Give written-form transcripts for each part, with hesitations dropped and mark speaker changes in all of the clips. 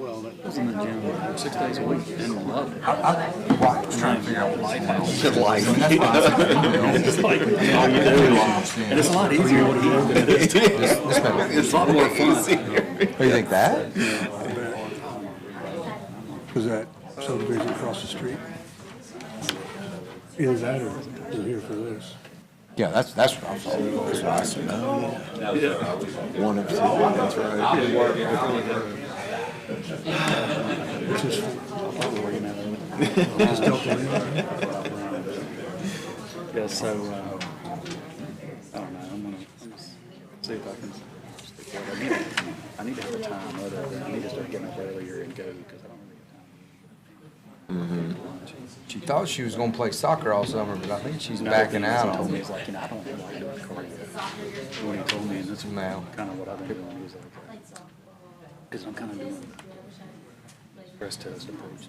Speaker 1: Well, that was in the gym 6 days a week and loved it.
Speaker 2: I was trying to figure out what life house.
Speaker 3: Life.
Speaker 1: It's like all you do. And it's a lot easier what he did. It's a lot more fun.
Speaker 2: Oh, you think that?
Speaker 4: Was that subdivision across the street? Is that or you're here for this?
Speaker 2: Yeah, that's what I'm saying. That's what I see.
Speaker 3: One of two, that's right.
Speaker 4: Which is just Delta Inn?
Speaker 1: Yeah, so, I don't know, I'm gonna see if I can stick with it. I need to have a time other than, I need to start getting up earlier and go, because I don't really have time.
Speaker 2: She thought she was going to play soccer all summer, but I think she's backing out
Speaker 1: He told
Speaker 2: on
Speaker 1: me,
Speaker 2: it.
Speaker 1: he's like, I don't like doing cardio. When he told me, and that's
Speaker 2: No.
Speaker 1: kind of what I've been doing, he's like, because I'm kind of doing stress test approach.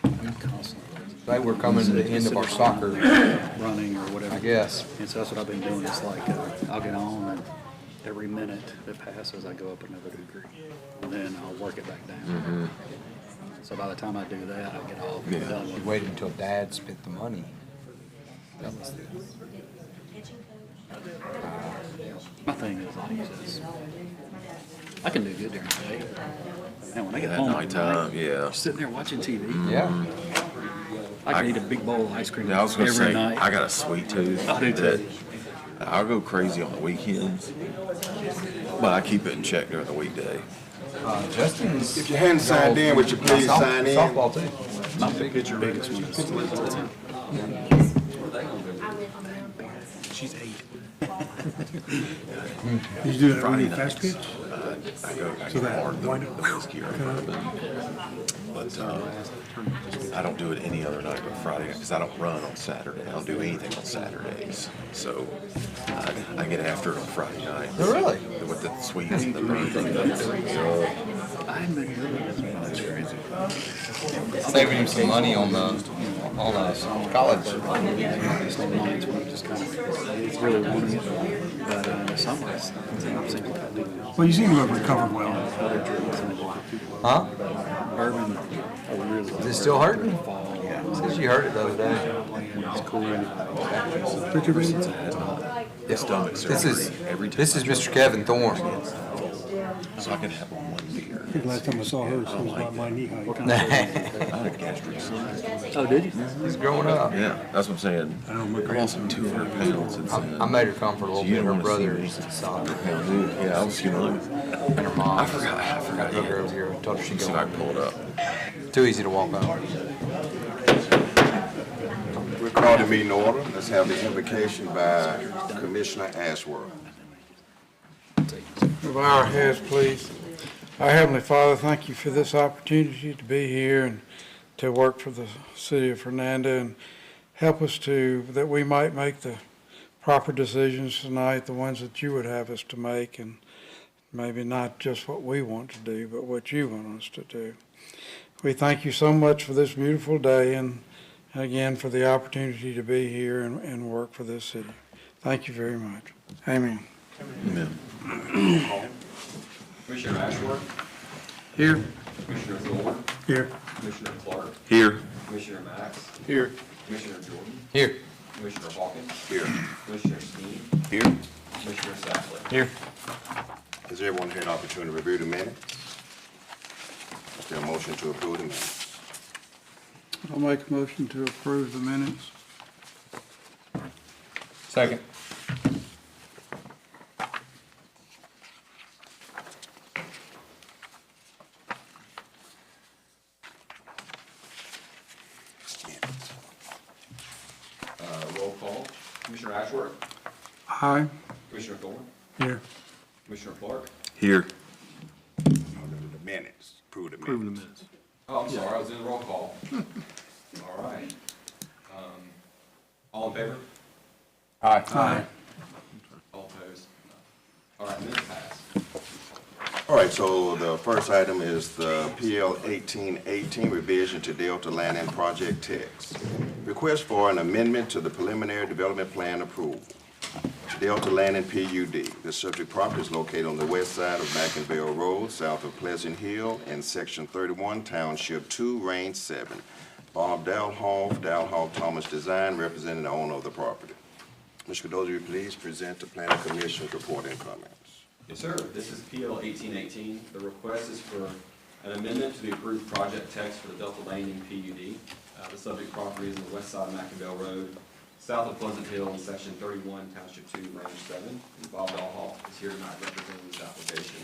Speaker 1: I'm constantly
Speaker 2: They were coming to the end of our soccer,
Speaker 1: running or whatever.
Speaker 2: I guess.
Speaker 1: And so that's what I've been doing. It's like I'll get on, and every minute that passes, I go up another degree, and then I'll work it back down. So by the time I do that, I get off.
Speaker 3: Yeah.
Speaker 1: Done
Speaker 2: She
Speaker 1: with it.
Speaker 2: waited until Dad spent the money. That was the,
Speaker 1: My thing is, like, is I can do good during the day, and when I get
Speaker 3: At
Speaker 1: home
Speaker 3: nighttime, yeah.
Speaker 1: sitting there watching TV,
Speaker 2: yeah.
Speaker 1: I can eat a big bowl of ice cream
Speaker 3: Yeah, I was gonna
Speaker 1: every
Speaker 3: say,
Speaker 1: night.
Speaker 3: I got a sweet tooth.
Speaker 1: I do
Speaker 3: that
Speaker 1: too.
Speaker 3: I'll go crazy on the weekends, but I keep it in check during the weekday.
Speaker 2: Justin's.
Speaker 5: If you hadn't signed in, would you please sign in?
Speaker 2: Softball too.
Speaker 1: My biggest one is she's 8.
Speaker 4: Did you do that
Speaker 3: Friday
Speaker 4: really fast
Speaker 3: nights,
Speaker 4: pitch?
Speaker 3: I go
Speaker 4: So that
Speaker 3: hard
Speaker 4: wind
Speaker 3: the
Speaker 4: up
Speaker 3: whiskey or bourbon, but I don't do it any other night but Friday because I don't run on Saturday. I don't do anything on Saturdays, so I get after it on Friday night.
Speaker 2: Oh, really?
Speaker 3: With the sweets and the meat.
Speaker 1: I haven't been doing this much. Crazy.
Speaker 2: Saving him some money on the college.
Speaker 1: It's really wanting it, but in the summer, it seems like I do
Speaker 4: Well, you seem to have recovered well.
Speaker 1: other drinks and
Speaker 2: Huh?
Speaker 1: bourbon. I really
Speaker 2: Is it still hurting?
Speaker 1: fall. Yeah,
Speaker 2: Said she hurt it the other day.
Speaker 1: it's cool.
Speaker 4: Picture baby?
Speaker 3: The stomach
Speaker 2: This
Speaker 3: surgery
Speaker 2: is
Speaker 3: every time.
Speaker 2: this is Mr. Kevin Thorne.
Speaker 3: So I can have one beer.
Speaker 4: I think last time I saw her, she was about my knee height.
Speaker 3: I had a gastric sleeve.
Speaker 1: Oh, did you?
Speaker 2: He's growing up.
Speaker 3: Yeah, that's what I'm saying. I lost 200 pounds since then.
Speaker 2: I made her come for a little
Speaker 3: So you
Speaker 2: bit.
Speaker 3: don't
Speaker 2: Her
Speaker 3: wanna see me.
Speaker 2: brother's soccer.
Speaker 3: Yeah, I was,
Speaker 2: And her mom.
Speaker 3: I forgot.
Speaker 2: I took her over here and told her she'd
Speaker 3: See if I
Speaker 2: go.
Speaker 3: can pull it up.
Speaker 2: Too easy to walk out.
Speaker 5: We'll call the meeting order. Let's have the invocation by Commissioner Ashworth.
Speaker 6: Bow our heads, please. Our Heavenly Father, thank you for this opportunity to be here and to work for the city of Hernando, and help us that we might make the proper decisions tonight, the ones that you would have us to make, and maybe not just what we want to do, but what you want us to do. We thank you so much for this beautiful day, and again for the opportunity to be here and work for this city. Thank you very much. Amen.
Speaker 3: Amen.
Speaker 7: Commissioner Ashworth,
Speaker 4: Here.
Speaker 7: Commissioner Thorne,
Speaker 4: Here.
Speaker 7: Commissioner Clark,
Speaker 3: Here.
Speaker 7: Commissioner Max,
Speaker 4: Here.
Speaker 7: Commissioner Jordan,
Speaker 2: Here.
Speaker 7: Commissioner Hawkins,
Speaker 5: Here.
Speaker 7: Commissioner Steen,
Speaker 3: Here.
Speaker 7: Commissioner Safley.
Speaker 2: Here.
Speaker 5: Has everyone had an opportunity to review the minutes? Is there a motion to approve the minutes?
Speaker 6: I'll make a motion to approve the minutes.
Speaker 2: Second.
Speaker 7: Roll call, Commissioner Ashworth,
Speaker 6: Aye.
Speaker 7: Commissioner Thorne,
Speaker 4: Here.
Speaker 7: Commissioner Clark.
Speaker 3: Here.
Speaker 5: No, the minutes. Approve the minutes.
Speaker 7: Oh, I'm sorry, I was in the roll call. All right. All in favor?
Speaker 2: Aye.
Speaker 6: Aye.
Speaker 7: All opposed? All right, minutes pass.
Speaker 5: All right, so the first item is the PL 1818 revision to Delta Land and Project text. Request for an amendment to the preliminary development plan approval. Delta Landing PUD. The subject property is located on the west side of Mackinville Road, south of Pleasant Hill, in Section 31, Township 2, Range 7. Bob Dalhoff Thomas Design, representing the owner of the property. Mr. Cardozo, you please present the Planning Commission's report and comments.
Speaker 7: Yes, sir. This is PL 1818. The request is for an amendment to the approved project text for the Delta Landing PUD. The subject property is on the west side of Mackinville Road, south of Pleasant Hill, in Section 31, Township 2, Range 7. And Bob Dalhoff is here tonight representing this application.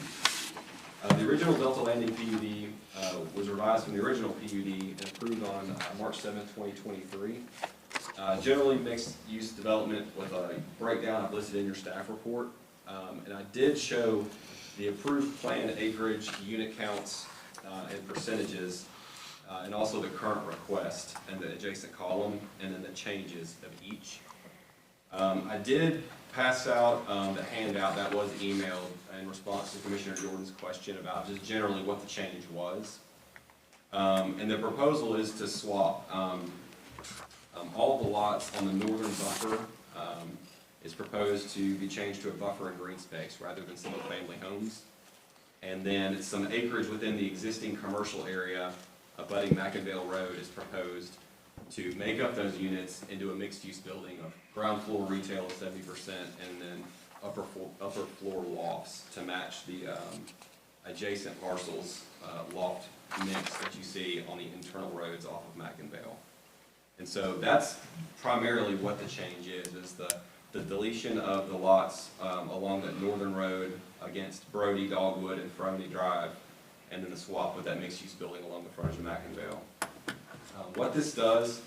Speaker 7: The original Delta Landing PUD was revised from the original PUD and approved on March 7, 2023. Generally mixed-use development with a breakdown I've listed in your staff report. And I did show the approved planned acreage, unit counts, and percentages, and also the current request and the adjacent column, and then the changes of each. I did pass out the handout that was emailed in response to Commissioner Jordan's question about just generally what the change was. And the proposal is to swap all the lots on the northern buffer is proposed to be changed to a buffer and green space rather than single-family homes. And then some acreage within the existing commercial area abutting Mackinville Road is proposed to make up those units into a mixed-use building of ground floor retail of 70% and then upper floor lofts to match the adjacent parcels loft mix that you see on the internal roads off of Mackinville. And so that's primarily what the change is the deletion of the lots along that northern road against Brody, Dogwood, and Fernie Drive, and then the swap with that mixed-use building along the frontage of Mackinville. What this does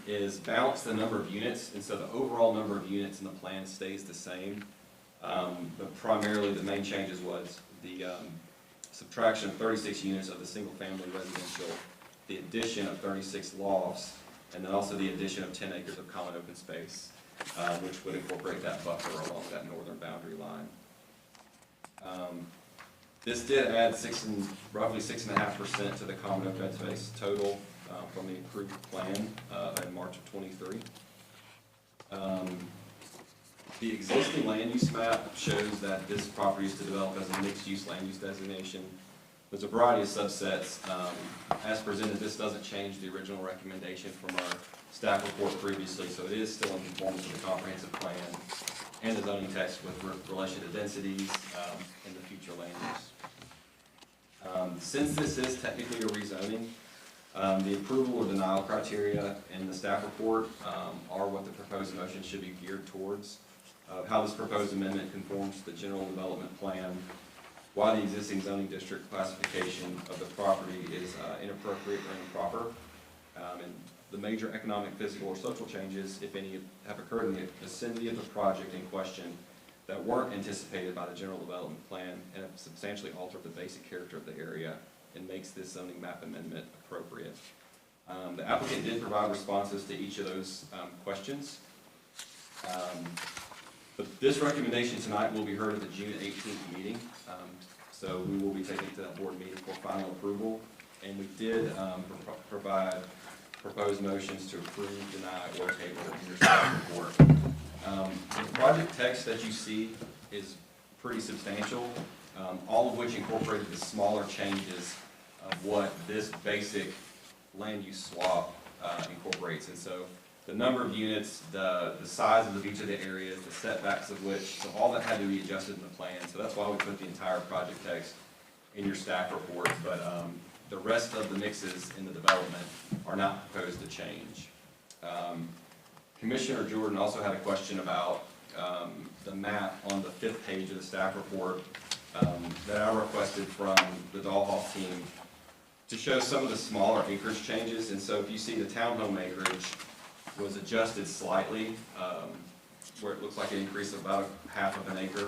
Speaker 7: is balance the number of units, and so the overall number of units in the plan stays the same. But primarily the main changes was the subtraction of 36 units of the single-family residential, the addition of 36 lofts, and then also the addition of 10 acres of common open space, which would incorporate that buffer along that northern boundary line. This did add roughly 6.5% to the common open space total from the approved plan in March of 23. The existing land use map shows that this property is to develop as a mixed-use land use designation. There's a variety of subsets. As presented, this doesn't change the original recommendation from our staff report previously, so it is still in conformance with the comprehensive plan and the zoning text with relation to densities and the future land use. Since this is technically a rezoning, the approval or denial criteria in the staff report are what the proposed motion should be geared towards. How this proposed amendment conforms to the general development plan, why the existing zoning district classification of the property is inappropriate or improper, and the major economic, physical, or social changes, if any, have occurred in the vicinity of the project in question that weren't anticipated by the general development plan and have substantially altered the basic character of the area and makes this zoning map amendment appropriate. The applicant did provide responses to each of those questions. But this recommendation tonight will be heard at the June 18th meeting. So we will be taking it to that board meeting for final approval. And we did provide proposed motions to approve, deny, or table in your staff report. The project text that you see is pretty substantial, all of which incorporated the smaller changes of what this basic land use swap incorporates. And so the number of units, the sizes of each of the areas, the setbacks of which, so all that had to be adjusted in the plan. So that's why we put the entire project text in your staff report. But the rest of the mixes in the development are not proposed to change. Commissioner Jordan also had a question about the map on the 5th page of the staff report that I requested from the Dalhoff team to show some of the smaller acreage changes. And so if you see the townhome acreage was adjusted slightly, where it looks like an increase of about half of an acre.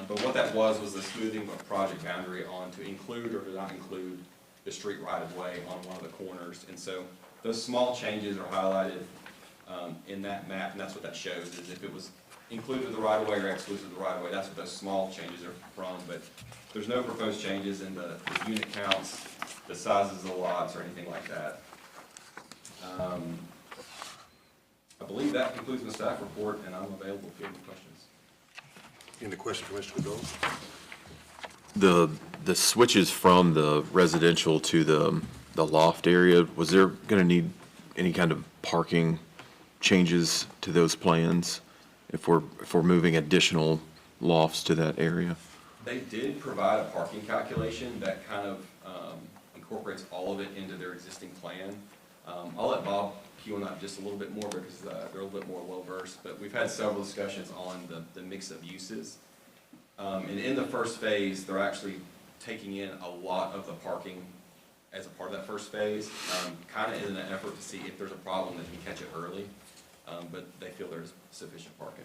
Speaker 7: But what that was the smoothing of a project boundary on to include or to not include the street right-of-way on one of the corners. And so those small changes are highlighted in that map, and that's what that shows, is if it was included the right-of-way or excluded the right-of-way, that's what those small changes are from. But there's no proposed changes in the unit counts, the sizes of the lots, or anything like that. I believe that concludes my staff report, and I'm available if you have any questions.
Speaker 5: Any questions for Mr. Cadola?
Speaker 3: The switches from the residential to the loft area, was there gonna need any kind of parking changes to those plans if we're moving additional lofts to that area?
Speaker 7: They did provide a parking calculation that kind of incorporates all of it into their existing plan. I'll let Bob peel on that just a little bit more because they're a little bit more well-versed, but we've had several discussions on the mix of uses. And in the first phase, they're actually taking in a lot of the parking as a part of that first phase, kind of in an effort to see if there's a problem that we catch it early, but they feel there's sufficient parking.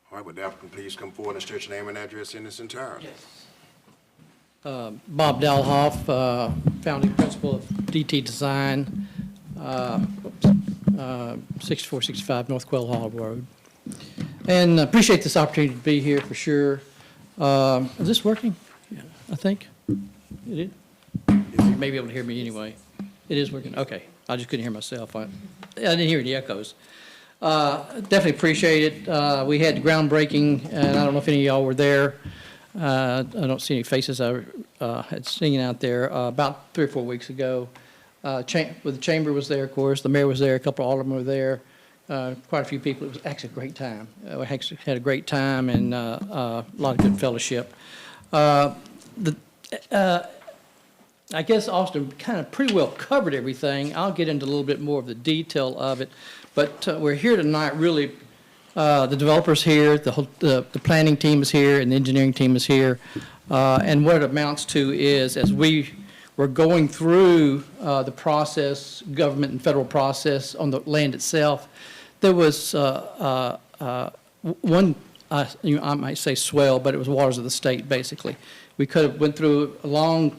Speaker 5: All right, would the applicant please come forward and state your name and address in its entirety?
Speaker 8: Bob Dalhoff, founding principal of DT Design, 6465 North Quail Hall Road. And appreciate this opportunity to be here for sure. Is this working? Yeah, I think it is. You may be able to hear me anyway. It is working. Okay. I just couldn't hear myself. I didn't hear any echoes. Definitely appreciate it. We had the groundbreaking, and I don't know if any of y'all were there. I don't see any faces I had seen out there about 3 or 4 weeks ago. The chamber was there, of course. The mayor was there. A couple of aldermen were there. Quite a few people. It was actually a great time. We actually had a great time and a lot of good fellowship. I guess Austin kind of pretty well covered everything. I'll get into a little bit more of the detail of it. But we're here tonight really, the developer's here, the planning team is here, and the engineering team is here. And what it amounts to is, as we were going through the process, government and federal process on the land itself, there was one, I might say swell, but it was waters of the state, basically. We could have went through a long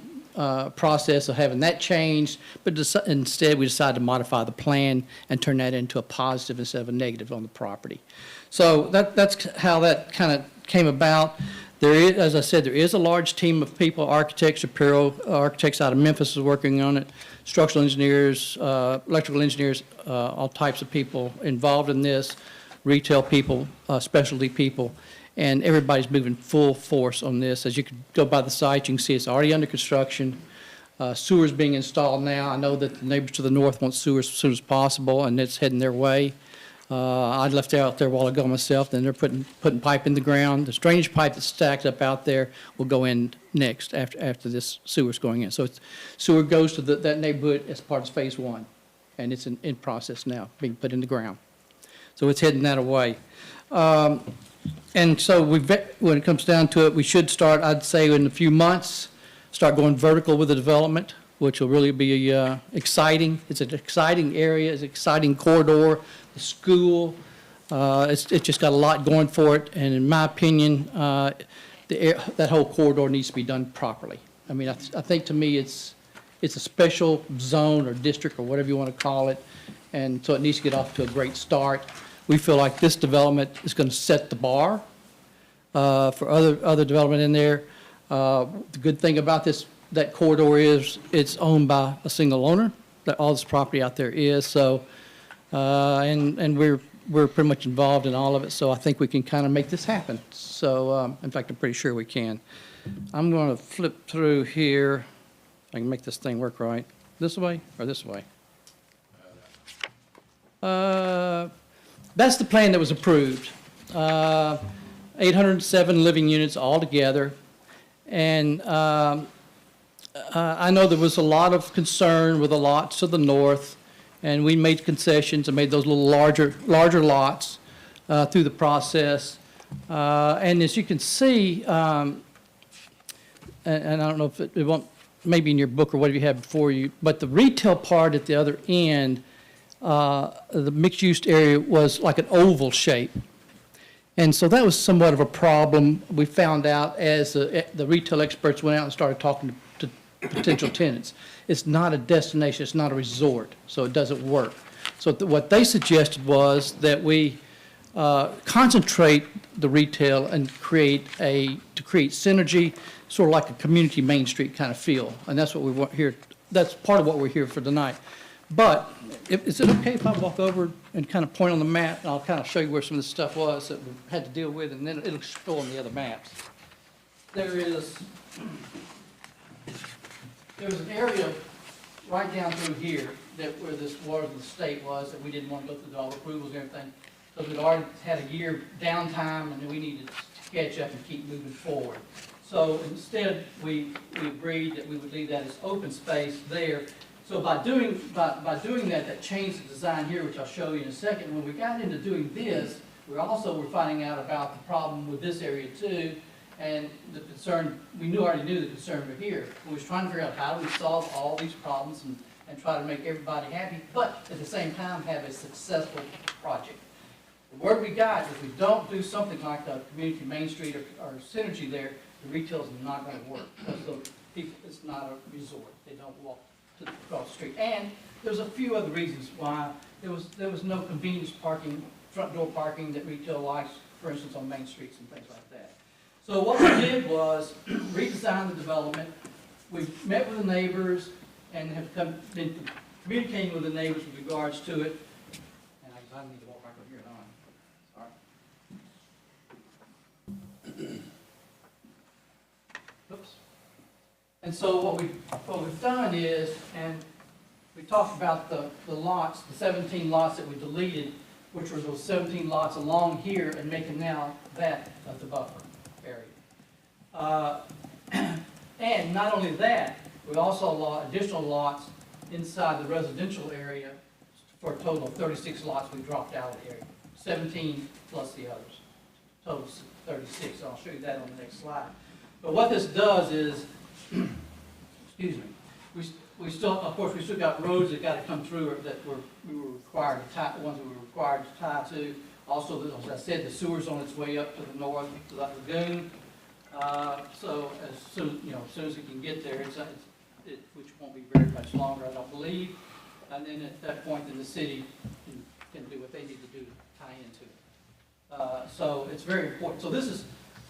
Speaker 8: process of having that changed, but instead we decided to modify the plan and turn that into a positive instead of a negative on the property. So that's how that kind of came about. There is, as I said, there is a large team of people, architects, Shapiro architects out of Memphis is working on it, structural engineers, electrical engineers, all types of people involved in this, retail people, specialty people. And everybody's moving full force on this. As you can go by the site, you can see it's already under construction. Sewers being installed now. I know that the neighbors to the north want sewers as soon as possible, and it's heading their way. I left out there a while ago myself. Then they're putting pipe in the ground. The drainage pipe that's stacked up out there will go in next after this sewer's going in. So sewer goes to that neighborhood as part of phase 1, and it's in process now, being put in the ground. So it's heading that way. And so when it comes down to it, we should start, I'd say, in a few months, start going vertical with the development, which will really be exciting. It's an exciting area. It's an exciting corridor. The school, it's just got a lot going for it. And in my opinion, that whole corridor needs to be done properly. I mean, I think to me it's a special zone or district or whatever you want to call it. And so it needs to get off to a great start. We feel like this development is going to set the bar for other development in there. The good thing about that corridor is it's owned by a single owner. That all this property out there is. So, and we're pretty much involved in all of it. So I think we can kind of make this happen. So, in fact, I'm pretty sure we can. I'm going to flip through here. I can make this thing work right. This way or this way? That's the plan that was approved. 807 living units altogether. And I know there was a lot of concern with the lots to the north, and we made concessions and made those little larger lots through the process. And as you can see, and I don't know if it won't, maybe in your book or whatever you have before you, but the retail part at the other end, the mixed-use area was like an oval shape. And so that was somewhat of a problem we found out as the retail experts went out and started talking to potential tenants. It's not a destination, it's not a resort, so it doesn't work. So what they suggested was that we concentrate the retail and create synergy, sort of like a community Main Street kind of feel. And that's what we want here. That's part of what we're here for tonight. But is it okay if I walk over and kind of point on the map, and I'll kind of show you where some of the stuff was that we had to deal with, and then it'll show on the other maps. There's an area right down through here that where this water of the state was, that we didn't want to go through all the approvals and everything. So we'd already had a year downtime, and we needed to catch up and keep moving forward. So instead, we agreed that we would leave that as open space there. So by doing that, that changed the design here, which I'll show you in a second. When we got into doing this, we were finding out about the problem with this area too, and the concern, already knew the concern over here. We was trying to figure out how do we solve all these problems and try to make everybody happy, but at the same time have a successful project. The word we got is if we don't do something like the community Main Street or Synergy there, the retail's not going to work, because the people, it's not a resort. They don't walk across the street. And there's a few other reasons why there was no convenience parking, front door parking that retail likes, for instance, on main streets and things like that. So what we did was redesign the development. We met with the neighbors and have been communicating with the neighbors with regards to it. And I need to walk back over here, don't I? Sorry. Oops. And so what we've done is, and we talked about the lots, the 17 lots that we deleted, which were those 17 lots along here, and making now that of the buffer area. And not only that, we also allowed additional lots inside the residential area for a total of 36 lots we dropped out of the area, 17 plus the others, total 36. So I'll show you that on the next slide. But what this does is, excuse me, we still, of course, we still got roads that got to come through that we were required to tie, the ones we were required to tie to. Also, as I said, the sewer's on its way up to the north, to that lagoon. So as soon as it can get there, which won't be very much longer, I don't believe. And then at that point, then the city can do what they need to do to tie into it. So it's very important. So this is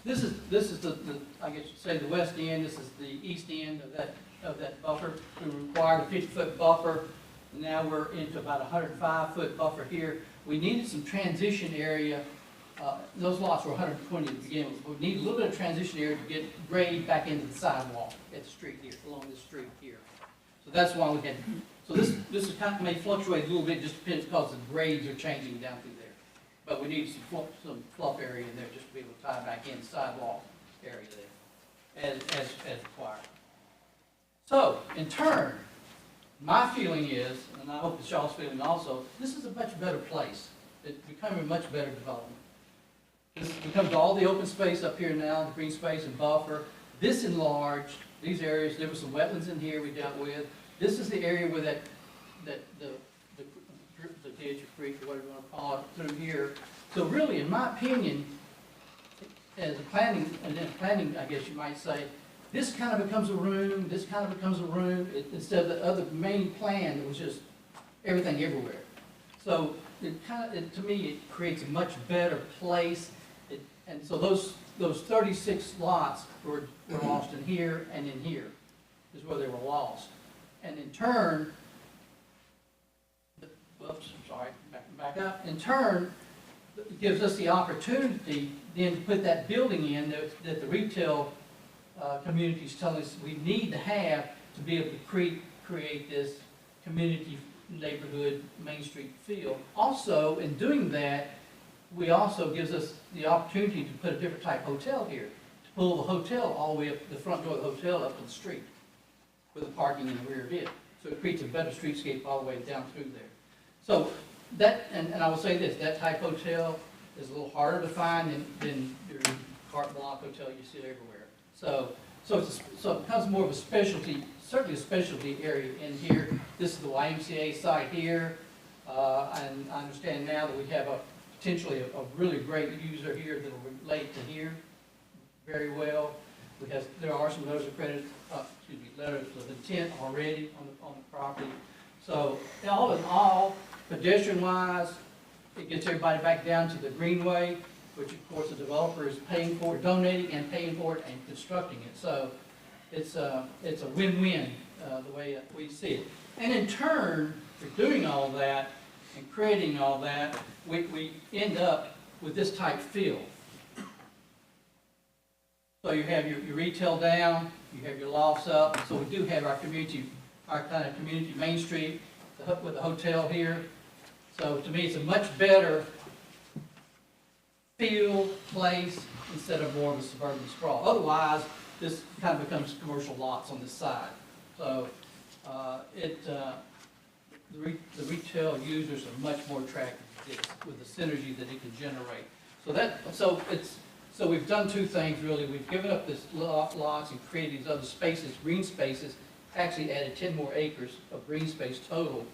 Speaker 8: the I guess you'd say the west end. This is the east end of that buffer. We required a 50-foot buffer. Now we're into about a 105-foot buffer here. We needed some transition area. Those lots were 120 to begin with. We need a little bit of transition area to get grade back into the sidewalk at the street here, along the street here. So that's why we had. So this is kind of may fluctuate a little bit, just depends because the grades are changing down through there. But we need some fluff area in there just to be able to tie back in sidewalk area there, as required. So in turn, my feeling is, and I hope it's y'all's feeling also, this is a much better place. It's becoming a much better development. This becomes all the open space up here now, the green space and buffer. This enlarged these areas. There were some wetlands in here we dealt with. This is the area where the ditch or creek or whatever you want to call it through here. So really, in my opinion, as a planning, I guess you might say, this kind of becomes a room. This kind of becomes a room instead of the other main plan that was just everything everywhere. So to me, it creates a much better place. And so those 36 lots were lost in here and in here is where they were lost. And in turn, back up. In turn, it gives us the opportunity then to put that building in that the retail community is telling us we need to have to be able to create this community neighborhood Main Street feel. Also, in doing that, we also gives us the opportunity to put a different type hotel here, to pull the hotel all the way up, the front door of the hotel up to the street with the parking in the rear of it. So it creates a better streetscape all the way down through there. So that, and I will say this, that type hotel is a little harder to find than your carte block hotel you see everywhere. So it becomes more of a specialty, certainly a specialty area in here. This is the YMCA site here. And I understand now that we have potentially a really great user here that will relate to here very well. Because there are some letters of credit, letters of intent already on the property. So all in all, pedestrian-wise, it gets everybody back down to the greenway, which of course the developer is paying for, donating and paying for it and constructing it. So it's a win-win, the way we see it. And in turn, for doing all that and creating all that, we end up with this type feel. So you have your retail down, you have your lofts up, so we do have our community, our kind of community Main Street with the hotel here. So to me, it's a much better feel, place, instead of more of a suburban sprawl. Otherwise, this kind of becomes commercial lots on this side. So the retail users are much more attracted to this with the synergy that it can generate. So we've done two things really. We've given up this lots and created these other spaces, green spaces, actually added 10 more acres of green space total,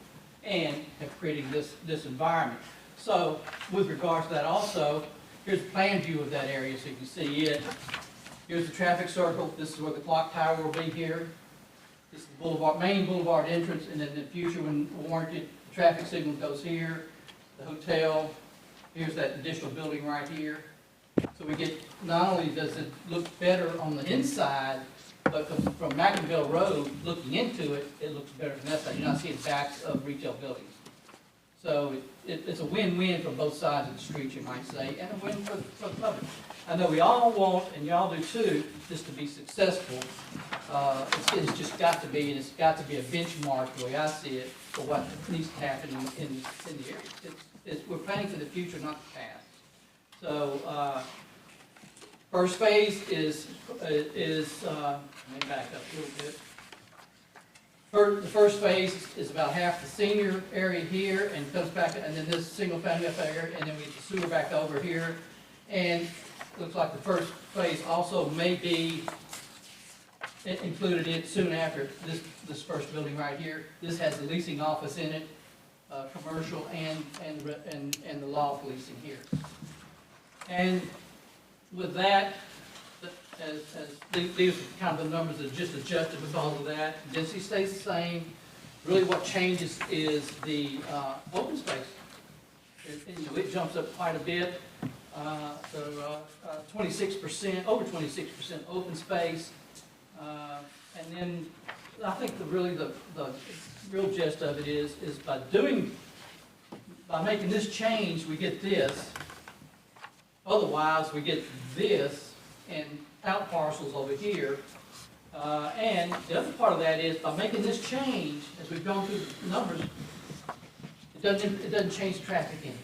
Speaker 8: and have created this environment. So with regards to that also, here's a plan view of that area so you can see it. Here's the traffic circle. This is where the clock tower will be here. This is the boulevard, main boulevard entrance, and then in the future when warranted, the traffic signal goes here, the hotel. Here's that additional building right here. So we get, not only does it look better on the inside, but from McInville Road, looking into it, it looks better from that side. You're not seeing backs of retail buildings. So it's a win-win for both sides of the street, you might say, and a win for the public. I know we all want, and y'all do too, this to be successful. It's just got to be, and it's got to be a benchmark, the way I see it, for what needs to happen in the area. We're planning for the future, not the past. So, first phase is let me back up a little bit. The first phase is about half the senior area here, and comes back, and then this single family up there, and then we get the sewer back over here. And looks like the first phase also may be included in soon after this first building right here. This has the leasing office in it, commercial and the loft leasing here. And with that, these are kind of the numbers that are just adjusted because of that. Density stays the same. Really what changes is the open space. It jumps up quite a bit. 26%, over 26% open space. And then I think the real gist of it is by making this change, we get this. Otherwise, we get this and out parcels over here. And the other part of that is by making this change, as we've gone through the numbers, it doesn't change the traffic in.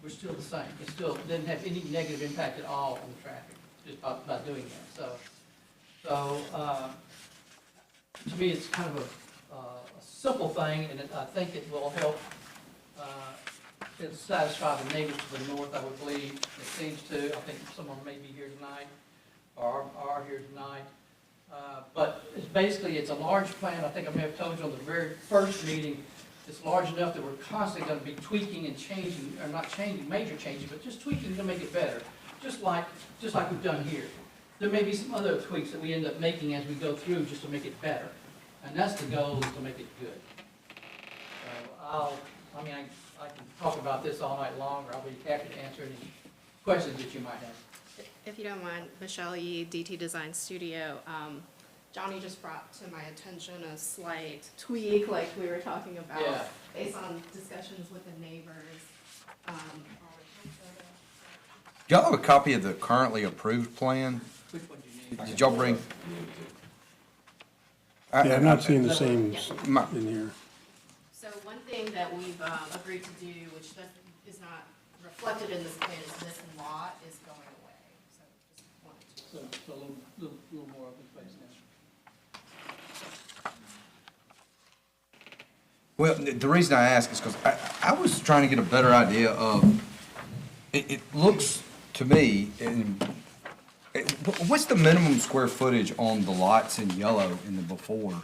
Speaker 8: We're still the same. It still doesn't have any negative impact at all on the traffic just by doing that. So to me, it's kind of a simple thing, and I think it will help. It'll satisfy the neighbors to the north, I would believe. It seems to. I think someone may be here tonight, or are here tonight. But it's a large plan. I think I may have told you on the very first meeting, it's large enough that we're constantly going to be tweaking and changing, or not changing, major changes, but just tweaking to make it better. Just like we've done here. There may be some other tweaks that we end up making as we go through just to make it better. And that's the goal, is to make it good. So I can talk about this all night long, or I'll be happy to answer any questions that you might have.
Speaker 9: If you don't mind, Michelle Yee, DT Design Studio. Johnny just brought to my attention a slight tweak, like we were talking about,
Speaker 8: Yeah.
Speaker 9: based on discussions with the neighbors.
Speaker 2: Do y'all have a copy of the currently approved plan?
Speaker 8: Which one do you need?
Speaker 2: Did y'all bring?
Speaker 4: Yeah, I'm not seeing the same
Speaker 2: My-
Speaker 4: in here.
Speaker 9: So one thing that we've agreed to do, which is not reflected in this plan, is this lot is going away. So just wanted to.
Speaker 8: So a little more open space now.
Speaker 2: Well, the reason I ask is because I was trying to get a better idea of, it looks to me, what's the minimum square footage on the lots in yellow in the before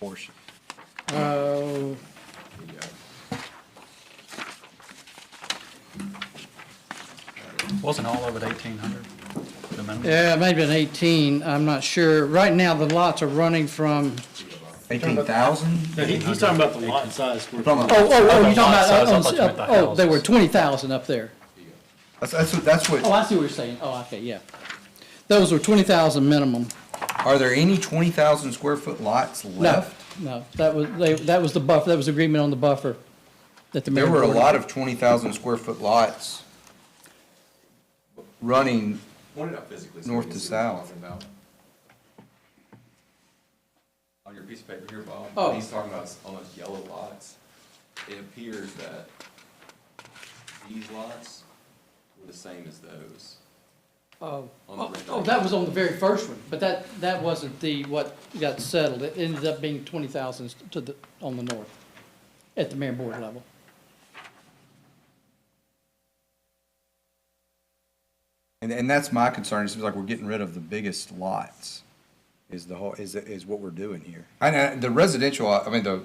Speaker 2: portion?
Speaker 1: Wasn't all of it 1,800? The minimum?
Speaker 8: Yeah, it may have been 18, I'm not sure. Right now, the lots are running from,
Speaker 2: 18,000?
Speaker 10: No, he's talking about the lot size. Square
Speaker 2: Talking
Speaker 10: footage.
Speaker 2: about-
Speaker 8: you're talking
Speaker 1: lot size, I
Speaker 8: about,
Speaker 1: thought you meant the
Speaker 8: they were
Speaker 1: houses.
Speaker 8: 20,000 up there.
Speaker 2: That's what,
Speaker 8: Oh, I see what you're saying. Oh, okay, yeah. Those were 20,000 minimum.
Speaker 2: Are there any 20,000 square foot lots left?
Speaker 8: No, that was the buffer, that was agreement on the buffer that the mayor.
Speaker 2: There were a
Speaker 8: board-
Speaker 2: lot of 20,000 square foot lots running,
Speaker 7: Point it out physically. so
Speaker 2: North
Speaker 7: we
Speaker 2: to
Speaker 7: can see what you're
Speaker 2: south.
Speaker 7: talking about. On your piece of paper here, Bob,
Speaker 8: Oh.
Speaker 7: he's talking about almost yellow lots. It appears that these lots were the same as those.
Speaker 8: Oh,
Speaker 7: on the
Speaker 8: oh,
Speaker 7: rendering.
Speaker 8: that was on the very first one, but that wasn't what got settled. It ended up being 20,000 on the north, at the mayor board level.
Speaker 2: and that's my concern. It seems like we're getting rid of the biggest lots, is what we're doing here. And the residential, I mean, the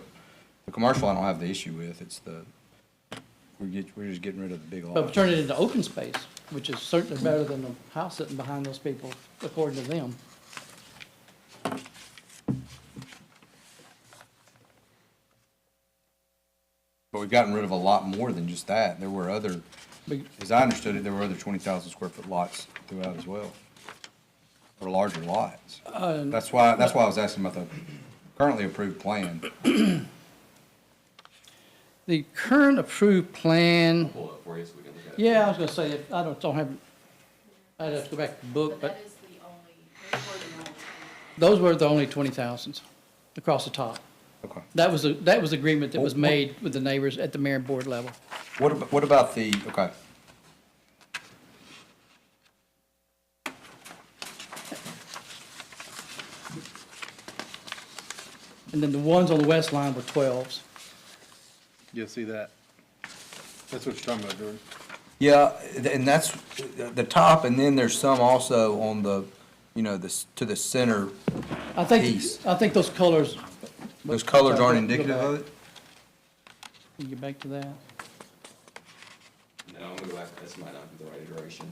Speaker 2: commercial I don't have the issue with. It's we're just getting rid of the big
Speaker 8: But we
Speaker 2: lots.
Speaker 8: turn it into open space, which is certainly better than the house sitting behind those people, according to them.
Speaker 2: But we've gotten rid of a lot more than just that. There were other,
Speaker 8: Big-
Speaker 2: as I understood it, there were other 20,000 square foot lots throughout as well, or larger lots. That's why I was asking about the currently approved plan.
Speaker 8: The current approved plan,
Speaker 7: Pull it up for you so we can look at it.
Speaker 8: yeah, I was gonna say, I don't have, I'd have to go back to the book,
Speaker 9: So
Speaker 8: but
Speaker 9: that is the only,
Speaker 8: those were the only 20,000s across the top.
Speaker 2: Okay.
Speaker 8: That was agreement that was made with the neighbors at the mayor board level.
Speaker 2: What about the, okay.
Speaker 8: And then the ones on the west line were 12s.
Speaker 10: You'll see that. That's what you're talking about, George.
Speaker 2: Yeah, and that's the top, and then there's some also on the, to the center.
Speaker 8: I think,
Speaker 2: Piece.
Speaker 8: I think those colors.
Speaker 2: Those colors aren't
Speaker 8: Go
Speaker 2: indicative
Speaker 8: back.
Speaker 2: of it?
Speaker 8: Can you get back to that?
Speaker 7: No, I'm gonna go back, this might not be the right iteration.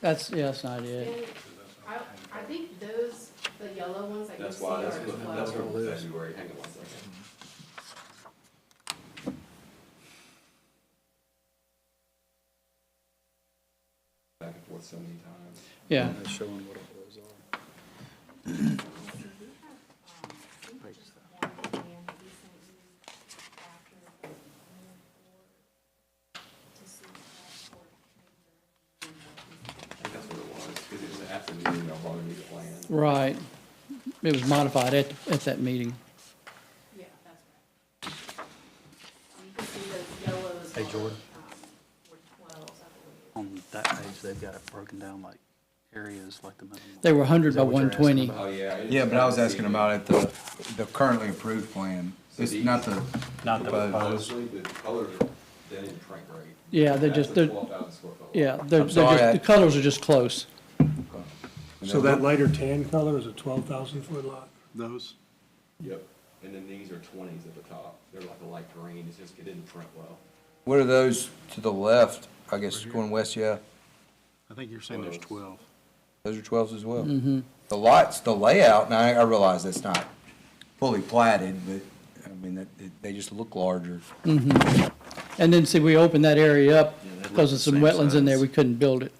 Speaker 8: That's not it.
Speaker 9: and I think those, the yellow ones that you
Speaker 7: That's
Speaker 9: see
Speaker 7: why,
Speaker 9: are
Speaker 7: that's
Speaker 9: 12.
Speaker 7: from February, hang on one second. Back and forth so many times.
Speaker 8: Yeah.
Speaker 1: That's showing what all those are.
Speaker 7: I think that's what it was, because it was after the meeting, y'all brought a new plan.
Speaker 8: Right. It was modified at that meeting.
Speaker 9: Yeah, that's right. You can see those yellows.
Speaker 1: Hey, Jordan.
Speaker 9: Were 12s, I believe.
Speaker 1: On that page, they've got it broken down like areas, like the minimum.
Speaker 8: They were 100 by
Speaker 1: Is that what you're asking
Speaker 8: 120.
Speaker 1: about?
Speaker 7: Oh, yeah.
Speaker 2: Yeah, but I was asking about it, the currently approved plan. It's not the
Speaker 1: Not the
Speaker 2: proposed.
Speaker 7: Honestly, the colors, they didn't print great.
Speaker 8: Yeah, they're
Speaker 7: That's
Speaker 8: just,
Speaker 7: a
Speaker 8: they're,
Speaker 7: 12,000 square foot lot.
Speaker 8: yeah, they're
Speaker 2: sorry,
Speaker 8: just, the colors are just close.
Speaker 4: So that lighter tan color is a 12,000 foot lot?
Speaker 10: Those?
Speaker 7: Yep, and then these are 20s at the top, they're like a light green, it's just, it didn't print well.
Speaker 2: What are those to the left? I guess going west, yeah.
Speaker 10: I think you're saying there's 12.
Speaker 2: Those are 12s as well. The lots, the layout, now I realize that's not fully platted, but I mean, they just look larger.
Speaker 8: And then, see, we opened that area up
Speaker 10: Yeah, they
Speaker 8: because
Speaker 10: look
Speaker 8: of some
Speaker 10: the same
Speaker 8: wetlands in there,
Speaker 10: size.
Speaker 8: we couldn't build it.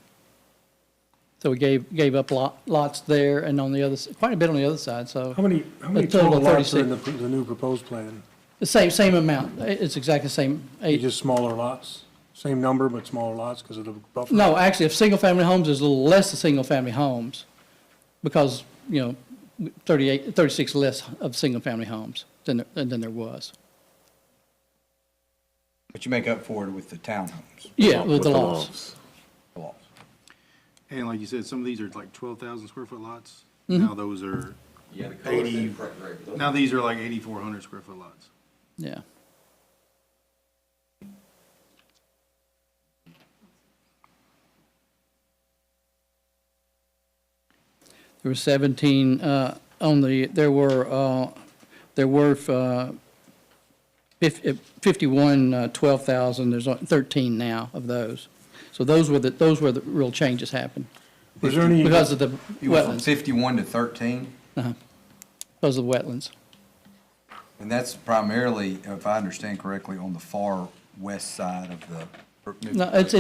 Speaker 8: So we gave up lots there and on the other, quite a bit on the other side, so.
Speaker 4: How many
Speaker 8: A total
Speaker 4: total
Speaker 8: of
Speaker 4: lots are
Speaker 8: 36.
Speaker 4: in the new proposed plan?
Speaker 8: The same amount, it's exactly the same, eight.
Speaker 4: Just smaller lots? Same number, but smaller lots because of the buffer?
Speaker 8: No, actually, if single-family homes, there's a little less of single-family homes, because, 36 less of single-family homes than there was.
Speaker 2: But you make up for it with the townhomes.
Speaker 8: Yeah, with the lots.
Speaker 2: The lots.
Speaker 10: And like you said, some of these are like 12,000 square foot lots. Now those are,
Speaker 7: Yeah, the colors
Speaker 10: 80.
Speaker 7: didn't print great. but those-
Speaker 10: now these are like 8,400 square foot lots.
Speaker 8: Yeah. There were 17, there were 51, 12,000, there's 13 now of those. So those were the real changes happened,
Speaker 4: Is there any,
Speaker 8: because of the
Speaker 2: You went from
Speaker 8: wetlands,
Speaker 2: 51 to 13,
Speaker 8: because of the wetlands.
Speaker 2: and that's primarily, if I understand correctly, on the far west side of the.
Speaker 8: No, it's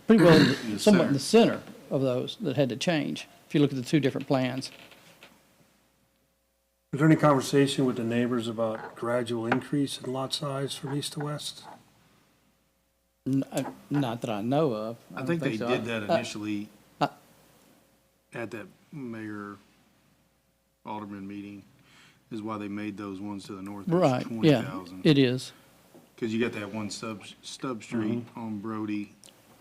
Speaker 8: pretty well somewhat in the center of those that had to change, if you look at the two different plans.
Speaker 4: Is there any conversation with the neighbors about gradual increase in lot size from east to west?
Speaker 8: Not that I know of.
Speaker 10: I
Speaker 8: don't
Speaker 10: think they
Speaker 8: so.
Speaker 10: did that initially
Speaker 8: uh,
Speaker 10: at that mayor alderman meeting, is why they made those ones to the north.
Speaker 8: Right, yeah,
Speaker 10: 20,000.
Speaker 8: it is.
Speaker 10: Because you got that one stub street on Brody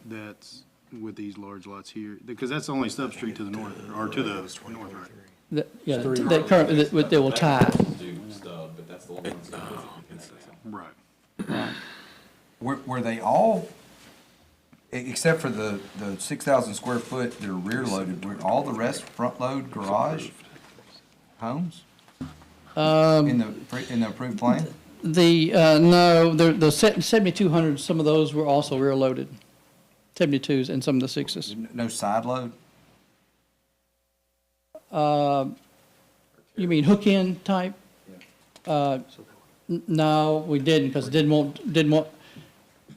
Speaker 10: that's with these large lots here, because that's the only stub street to the north, or to the north, right?
Speaker 8: Yeah, that currently, they will tie.
Speaker 7: Do stub, but that's the only one that's not.
Speaker 10: Right.
Speaker 2: Were they all, except for the 6,000 square foot, they're rear loaded, were all the rest front load garage homes? In the approved plan?
Speaker 8: No, the 7,200, some of those were also rear loaded. 72s and some of the 6s.
Speaker 2: No side load?
Speaker 8: You mean hook-in type? No, we didn't, because we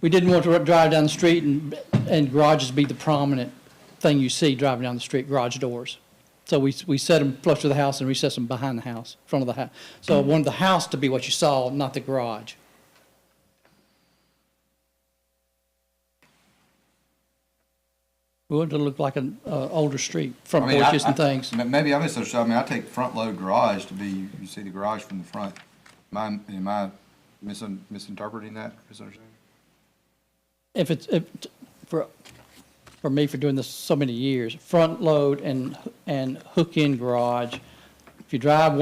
Speaker 8: didn't want to drive down the street and garages be the prominent thing you see driving down the street, garage doors. So we set them flush to the house and recess them behind the house, front of the house. So I wanted the house to be what you saw, not the garage. We wanted it to look like an older street, front
Speaker 2: I mean,
Speaker 8: porches and things.
Speaker 2: Maybe I misunderstood. I mean, I take front load garage to be, you see the garage from the front. Am I misinterpreting that, misunderstanding?
Speaker 8: For me, for doing this so many years, front load and hook-in garage, if you drive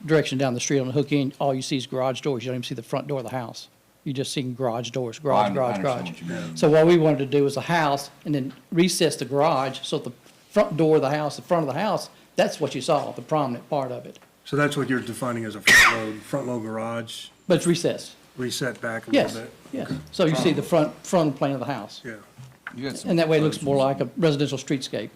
Speaker 8: direction down the street on the hook-in, all you see is garage doors. You don't even see the front door of the house. You just see garage doors,
Speaker 2: I
Speaker 8: garage.
Speaker 2: understand what you mean.
Speaker 8: So what we wanted to do was a house and then recess the garage, so the front door of the house, the front of the house, that's what you saw, the prominent part of it.
Speaker 4: So that's what you're defining as a front load garage,
Speaker 8: But it's recessed.
Speaker 4: reset back a
Speaker 8: Yes,
Speaker 4: little bit?
Speaker 8: yes. So you see the front plane of the house.
Speaker 4: Yeah.
Speaker 2: You got some
Speaker 8: And that way it looks more like a residential streetscape.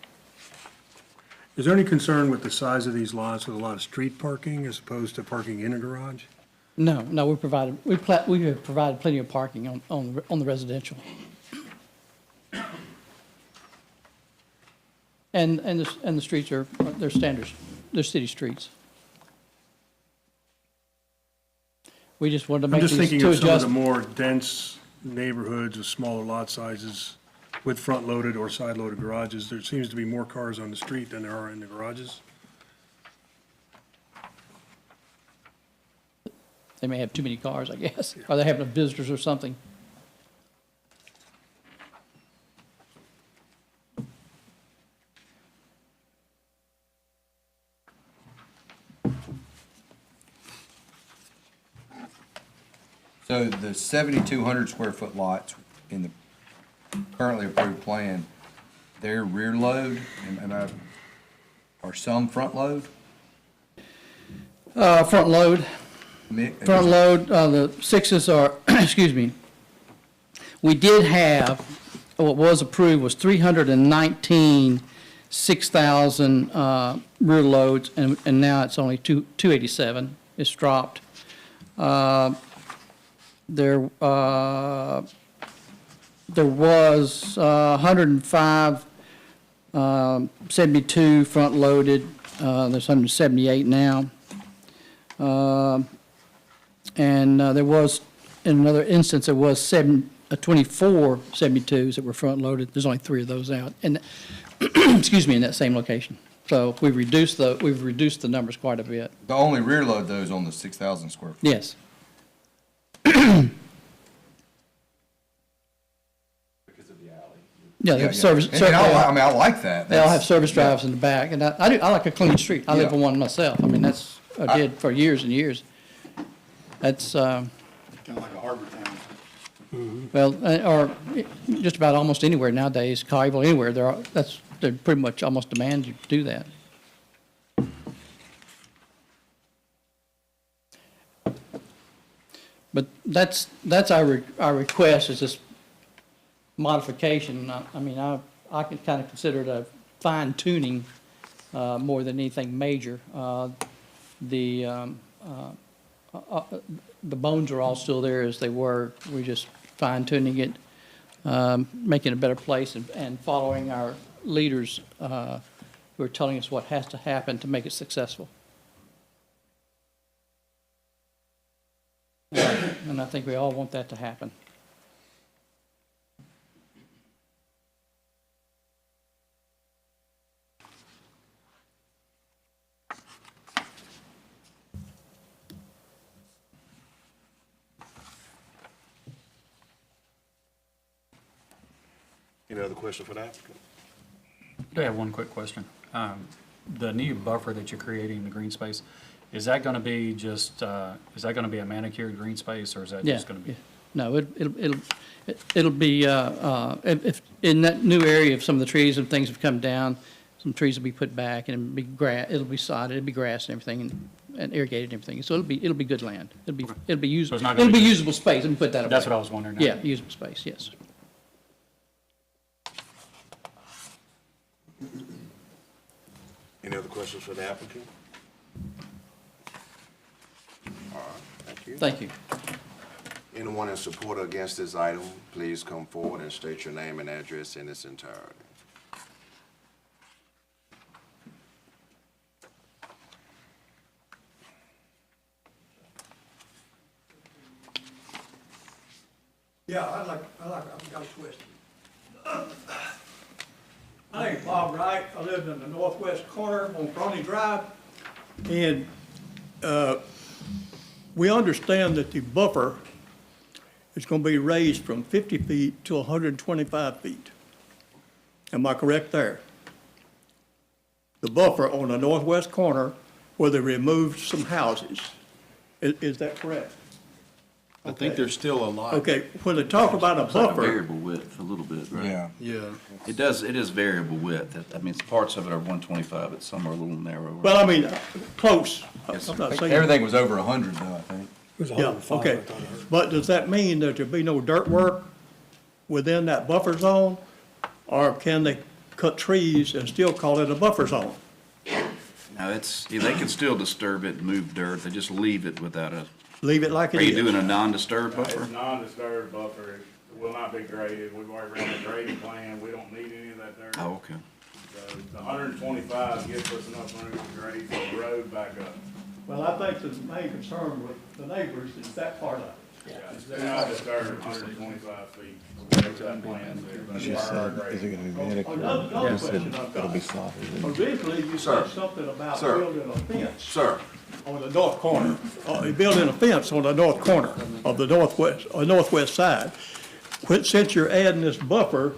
Speaker 4: Is there any concern with the size of these lots with a lot of street parking as opposed to parking in a garage?
Speaker 8: No, we have provided plenty of parking on the residential. And the streets they're standards, they're city streets. We just wanted to
Speaker 4: I'm
Speaker 8: make
Speaker 4: just
Speaker 8: these
Speaker 4: thinking
Speaker 8: to
Speaker 4: of some of
Speaker 8: adjust.
Speaker 4: the more dense neighborhoods with smaller lot sizes with front-loaded or side-loaded garages. There seems to be more cars on the street than there are in the garages.
Speaker 8: They may have too many cars, I guess, or they have visitors or something.
Speaker 2: So the 7,200 square foot lots in the currently approved plan, they're rear load, or some front load?
Speaker 8: Front load, the 6s are, excuse me. We did have, what was approved was 319 6,000 rear loads, and now it's only 287. It's dropped. There was 105 72 front-loaded. There's 178 now. And there was, in another instance, there was 24 72s that were front-loaded. There's only 3 of those out, and excuse me, in that same location. So we've reduced the numbers quite a bit.
Speaker 2: The only rear load though is on the 6,000 square foot.
Speaker 8: Yes.
Speaker 7: Because of the alley.
Speaker 8: Yeah, they have service.
Speaker 2: And I like that.
Speaker 8: They all have service drives in the back, and I like a clean street. I live
Speaker 2: Yeah.
Speaker 8: on one myself. I mean, I did for years and years. That's,
Speaker 10: Kind of like a harbor town.
Speaker 8: well, or just about almost anywhere nowadays, Colleyville, anywhere, they're pretty much almost demand you to do that. But that's our request, is this modification. I mean, I can kind of consider it a fine tuning more than anything major. The bones are all still there as they were. We're just fine tuning it, making it a better place, and following our leaders who are telling us what has to happen to make it successful. I think we all want that to happen.
Speaker 5: Any other question for the applicant?
Speaker 11: I have one quick question. The new buffer that you're creating in the green space, is that gonna be just, is that gonna be a manicured green space, or is that
Speaker 8: Yeah,
Speaker 11: just gonna be?
Speaker 8: yeah. No, it'll be, if, in that new area, if some of the trees and things have come down, some trees will be put back, and it'll be sodded, it'll be grass and everything, and irrigated and everything, so it'll be good land. It'll be usable,
Speaker 11: So it's not gonna
Speaker 8: it'll be
Speaker 11: be-
Speaker 8: usable space, let me put that away.
Speaker 11: That's what I was wondering.
Speaker 8: Yeah, usable space, yes.
Speaker 5: Any other questions for the applicant? All right, thank you.
Speaker 8: Thank you.
Speaker 5: Anyone in support or against this item, please come forward and state your name and address in its entirety.
Speaker 12: Yeah, I've got a question. My name's Bob Wright. I live in the northwest corner on Bronny Drive. And, we understand that the buffer is gonna be raised from 50 feet to 125 feet. Am I correct there? The buffer on the northwest corner where they removed some houses. Is that correct?
Speaker 10: I think there's still a lot.
Speaker 12: Okay, when they talk about a
Speaker 13: It's like a
Speaker 12: buffer,
Speaker 13: variable width, a little bit, right?
Speaker 2: Yeah.
Speaker 10: Yeah.
Speaker 13: It is variable width. I mean, parts of it are 125, but some are a little narrower.
Speaker 12: well, I mean, close.
Speaker 13: Yes,
Speaker 12: I'm not saying.
Speaker 2: Everything was over 100 though, I think.
Speaker 12: Yeah, okay. But does that mean that there'll be no dirt work within that buffer zone? Or can they cut trees and still call it a buffer zone?
Speaker 13: Now, they can still disturb it and move dirt. They just leave it without a,
Speaker 12: Leave it like it
Speaker 13: are you
Speaker 12: is?
Speaker 13: doing a non-disturb buffer?
Speaker 14: It's non-disturbed buffer, it will not be graded, we've already ran a grading plan, we don't need any of that dirt.
Speaker 13: Oh, okay.
Speaker 14: So the 125 gives us enough room to grade the road back up.
Speaker 12: Well, I think the main concern with the neighbors is that part of it.
Speaker 14: It's not disturbed 125 feet, whatever that plan is. That's part of our grading.
Speaker 12: Another question I've got. Originally, you said something about
Speaker 5: Sir.
Speaker 12: building a fence
Speaker 5: Sir,
Speaker 12: on the north corner. Building a fence on the north corner of the northwest side. Since you're adding this buffer,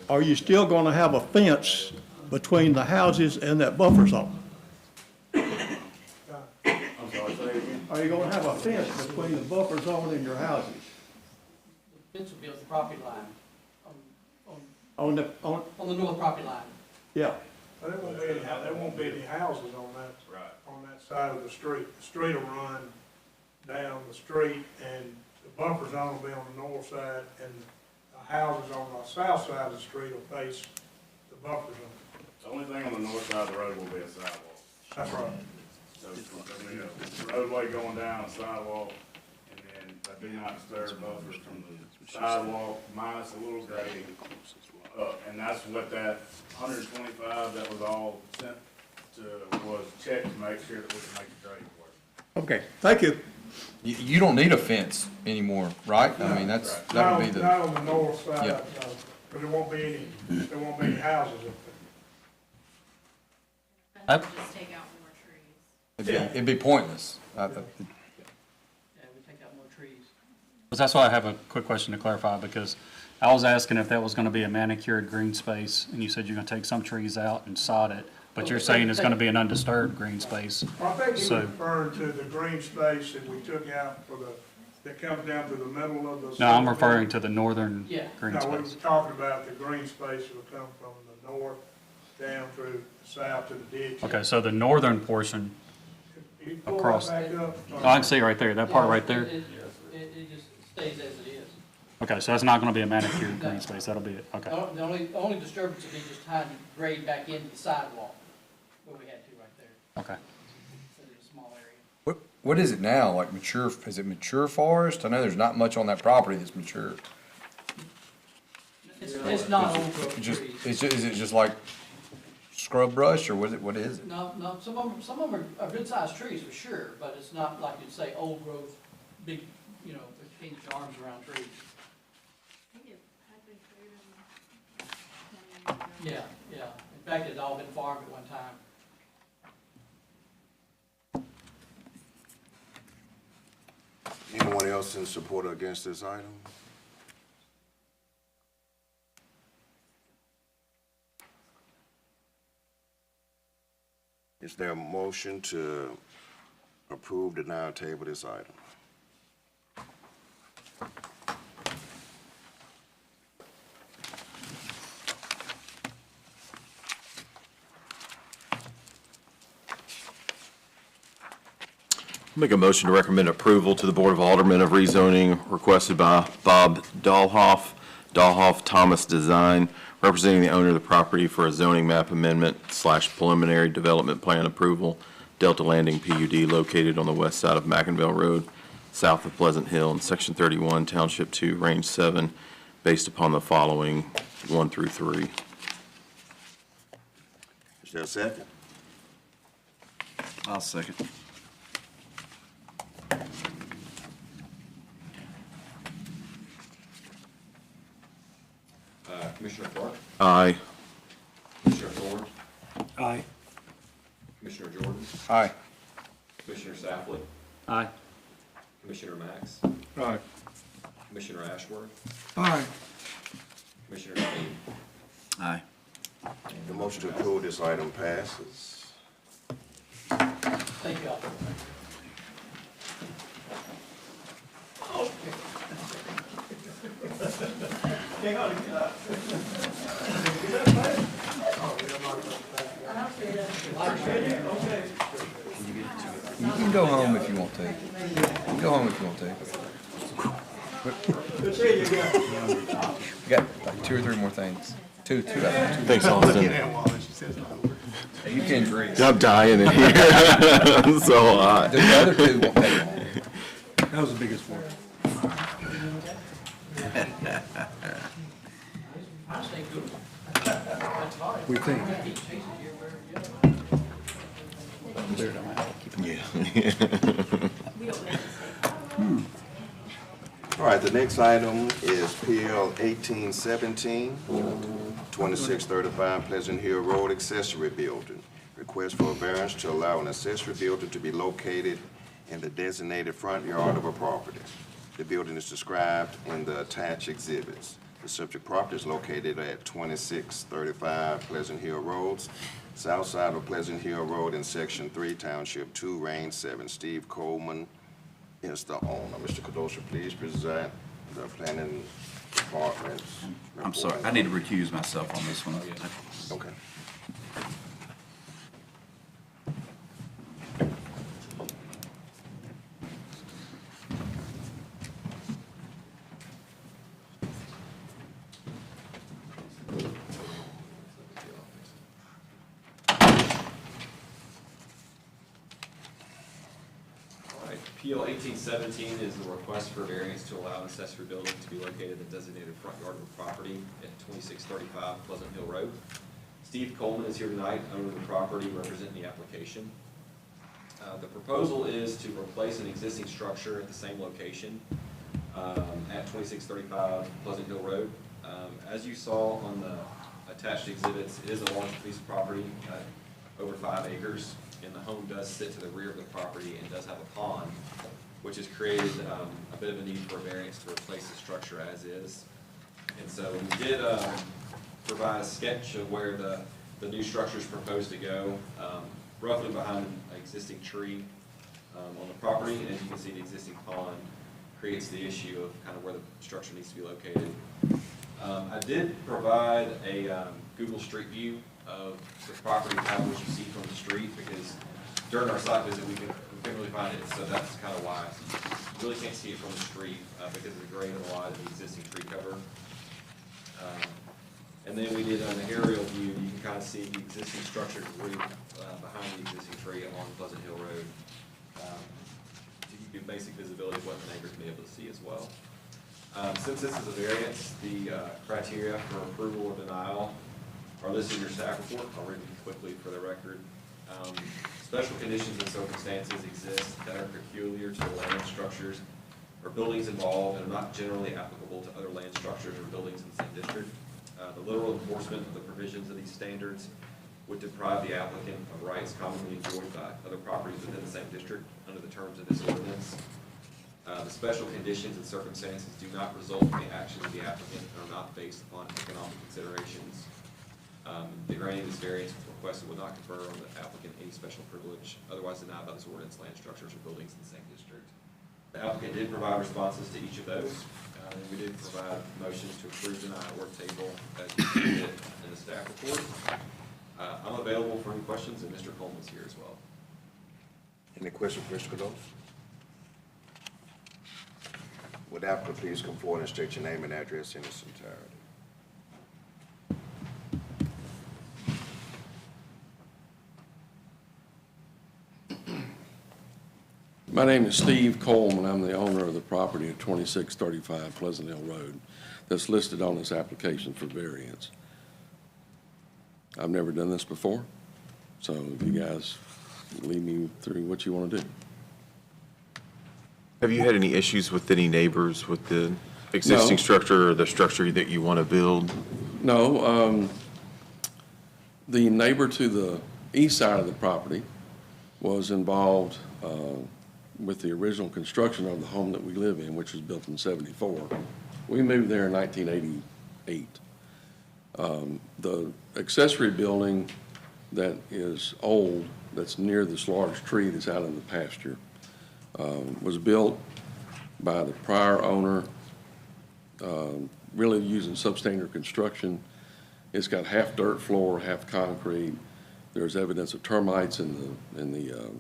Speaker 12: are you still gonna have a fence between the houses and that buffer zone?
Speaker 14: I'm sorry, say it again?
Speaker 12: Are you gonna have a fence between the buffer zone and your houses?
Speaker 8: The fence will be on the property line,
Speaker 12: On the,
Speaker 8: on the north property line.
Speaker 12: yeah,
Speaker 15: There won't be any houses on that side of the street. The street will run down the street, and the buffer zone will be on the north side, and the houses on the south side of the street will face the buffer zone.
Speaker 14: The only thing on the north side of the road will be a sidewalk.
Speaker 15: That's right.
Speaker 14: So there'll be a roadway going down, a sidewalk, and then a do not disturb buffer from the sidewalk minus a little grading up. And that's what that 125 that was all sent to, was checked to make sure that we can make the grading work.
Speaker 12: okay, thank you.
Speaker 2: You don't need a fence anymore, right? I mean, that would be
Speaker 15: Not on the north side,
Speaker 2: Yeah.
Speaker 15: but there won't be any houses up there.
Speaker 9: And then just take out more trees.
Speaker 2: it'd be pointless.
Speaker 8: Yeah, we take out more trees.
Speaker 11: But that's why I have a quick question to clarify, because I was asking if that was gonna be a manicured green space, and you said you're gonna take some trees out and sod it, but you're saying it's gonna be an undisturbed green space.
Speaker 15: I think he was
Speaker 11: So-
Speaker 15: referring to the green space that we took out that comes down to the middle of the.
Speaker 11: No, I'm referring to the northern
Speaker 8: Yeah.
Speaker 11: green
Speaker 15: No, we were
Speaker 11: space.
Speaker 15: talking about the green space that will come from the north down through the south to the ditch.
Speaker 11: Okay, so the northern portion,
Speaker 15: You pull that
Speaker 11: across.
Speaker 15: back up.
Speaker 11: oh, I can see right there, that part right there.
Speaker 8: It just stays as it is.
Speaker 11: Okay, so that's not gonna be a manicured green space, that'll be it, okay.
Speaker 8: The only disturbance would be just trying to grade back into the sidewalk, where we had to right there.
Speaker 11: Okay.
Speaker 8: So there's a small area.
Speaker 2: What is it now? Like mature, is it mature forest? I know there's not much on that property that's mature.
Speaker 8: It's not old growth trees.
Speaker 2: Is it just like scrub brush or what is it?
Speaker 8: No, some of them are good-sized trees for sure, but it's not like you'd say old growth, big, you know, Change your arms around trees. Yeah, yeah. In fact, it's all been farmed at one time.
Speaker 5: Anyone else in support or against this item? Is there a motion to approve, deny, or table this item?
Speaker 3: Make a motion to recommend approval to the Board of Aldermen of rezoning requested by Bob Dahlhoff, Thomas Design, representing the owner of the property for a zoning map amendment / preliminary development plan approval, Delta Landing PUD located on the west side of Mackinville Road, south of Pleasant Hill in Section 31, Township 2, Range 7, based upon the following 1 through 3.
Speaker 5: Is there a second?
Speaker 13: I'll second.
Speaker 7: Commissioner Clark?
Speaker 3: Aye.
Speaker 7: Commissioner Thorne?
Speaker 4: Aye.
Speaker 7: Commissioner Jordan?
Speaker 2: Aye.
Speaker 7: Commissioner Safley?
Speaker 11: Aye.
Speaker 7: Commissioner Max?
Speaker 4: Aye.
Speaker 7: Commissioner Ashworth?
Speaker 6: Aye.
Speaker 7: Commissioner Sneed?
Speaker 13: Aye.
Speaker 5: The motion to approve this item passes.
Speaker 8: Thank you all.
Speaker 2: You can go home if you want to. You can go home if you want to. We got like 2 or 3 more things. Two.
Speaker 3: Thanks, Austin.
Speaker 2: You can.
Speaker 3: I'm dying in here. I'm so hot.
Speaker 2: The other 2 won't take long.
Speaker 4: That was the biggest one. We think.
Speaker 3: Yeah.
Speaker 5: All right, the next item is PL 1817, 2635 Pleasant Hill Road accessory building. Request for a variance to allow an accessory building to be located in the designated front yard of a property. The building is described in the attached exhibits. The subject property is located at 2635 Pleasant Hill Road, south side of Pleasant Hill Road in Section 3, Township 2, Range 7. Steve Coleman is the owner. Mr. Kadosha, please present the planning department's report.
Speaker 13: I'm sorry, I need to recuse myself on this one.
Speaker 5: Okay.
Speaker 7: PL 1817 is the request for variance to allow an accessory building to be located in the designated front yard of the property at 2635 Pleasant Hill Road. Steve Coleman is here tonight, owner of the property, representing the application. The proposal is to replace an existing structure at the same location at 2635 Pleasant Hill Road. As you saw on the attached exhibits, it is a large piece of property, over 5 acres. And the home does sit to the rear of the property and does have a pond, which has created a bit of a need for a variance to replace the structure as is. And so we did provide a sketch of where the new structure is proposed to go, roughly behind an existing tree on the property. And as you can see, the existing pond creates the issue of kind of where the structure needs to be located. I did provide a Google Street View of the property, kind of what you see from the street, because during our site visit, we couldn't really find it, so that's kind of why. You really can't see it from the street because of the grade of a lot of the existing tree cover. And then we did on the aerial view, you can kind of see the existing structured roof behind the existing tree along Pleasant Hill Road. To give you basic visibility of what the neighbors may be able to see as well. Since this is a variance, the criteria for approval or denial are listed in your staff report. I'll read them quickly for the record. Special conditions and circumstances exist that are peculiar to the land structures or buildings involved and are not generally applicable to other land structures or buildings in the same district. The literal enforcement of the provisions of these standards would deprive the applicant of rights commonly enjoyed by other properties within the same district under the terms of this ordinance. The special conditions and circumstances do not result from the actions of the applicant and are not based upon economic considerations. The granting of this variance request will not confer on the applicant any special privilege otherwise denied by this ordinance, land structures, or buildings in the same district. The applicant did provide responses to each of those, and we did provide motions to approve, deny, or table as you see it in the staff report. I'm available for any questions, and Mr. Coleman's here as well.
Speaker 5: Any questions, Mr. Cados? Would the applicant please come forward and state your name and address in its entirety?
Speaker 16: My name is Steve Coleman. I'm the owner of the property at 2635 Pleasant Hill Road that's listed on this application for variance. I've never done this before, so if you guys lead me through what you want to do.
Speaker 3: Have you had any issues with any neighbors with the existing structure or the structure that you want to build?
Speaker 16: No, the neighbor to the east side of the property was involved with the original construction of the home that we live in, which was built in '74. We moved there in 1988. The accessory building that is old, that's near this large tree that's out in the pasture, was built by the prior owner, really using substandard construction. It's got half dirt floor, half concrete. There's evidence of termites in the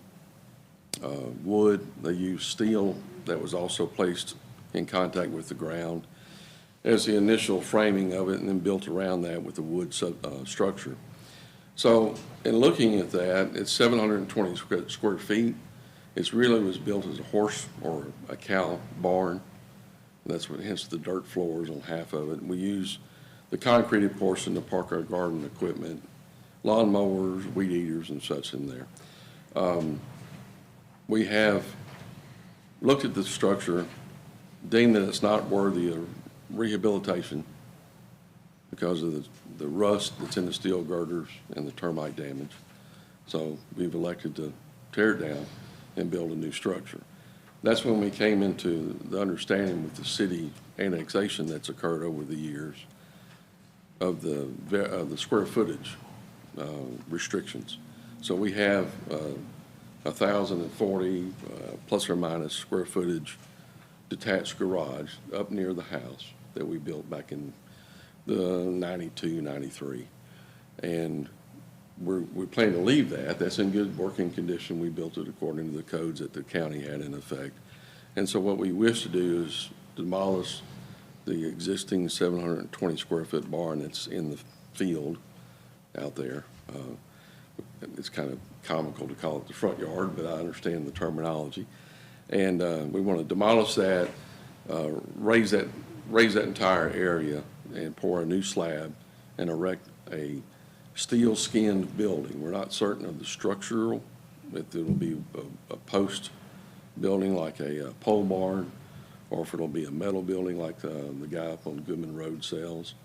Speaker 16: wood. They used steel that was also placed in contact with the ground as the initial framing of it, and then built around that with the wood structure. So in looking at that, it's 720 square feet. It really was built as a horse or a cow barn. And that's what, hence the dirt floors on half of it. And we use the concreted portion to park our garden equipment, lawn mowers, weed eaters, and such in there. We have looked at the structure, deemed that it's not worthy of rehabilitation because of the rust that's in the steel girders and the termite damage. So we've elected to tear it down and build a new structure. That's when we came into the understanding with the city annexation that's occurred over the years of the square footage restrictions. So we have 1,040 plus or minus square footage detached garage up near the house that we built back in the 92, 93. And we plan to leave that. That's in good working condition. We built it according to the codes that the county had in effect. And so what we wish to do is demolish the existing 720 square foot barn that's in the field out there. It's kind of comical to call it the front yard, but I understand the terminology. And we want to demolish that, raise that entire area and pour a new slab and erect a steel skinned building. We're not certain of the structural, if it'll be a post building like a pole barn, or if it'll be a metal building like the guy up on Goodman Road sells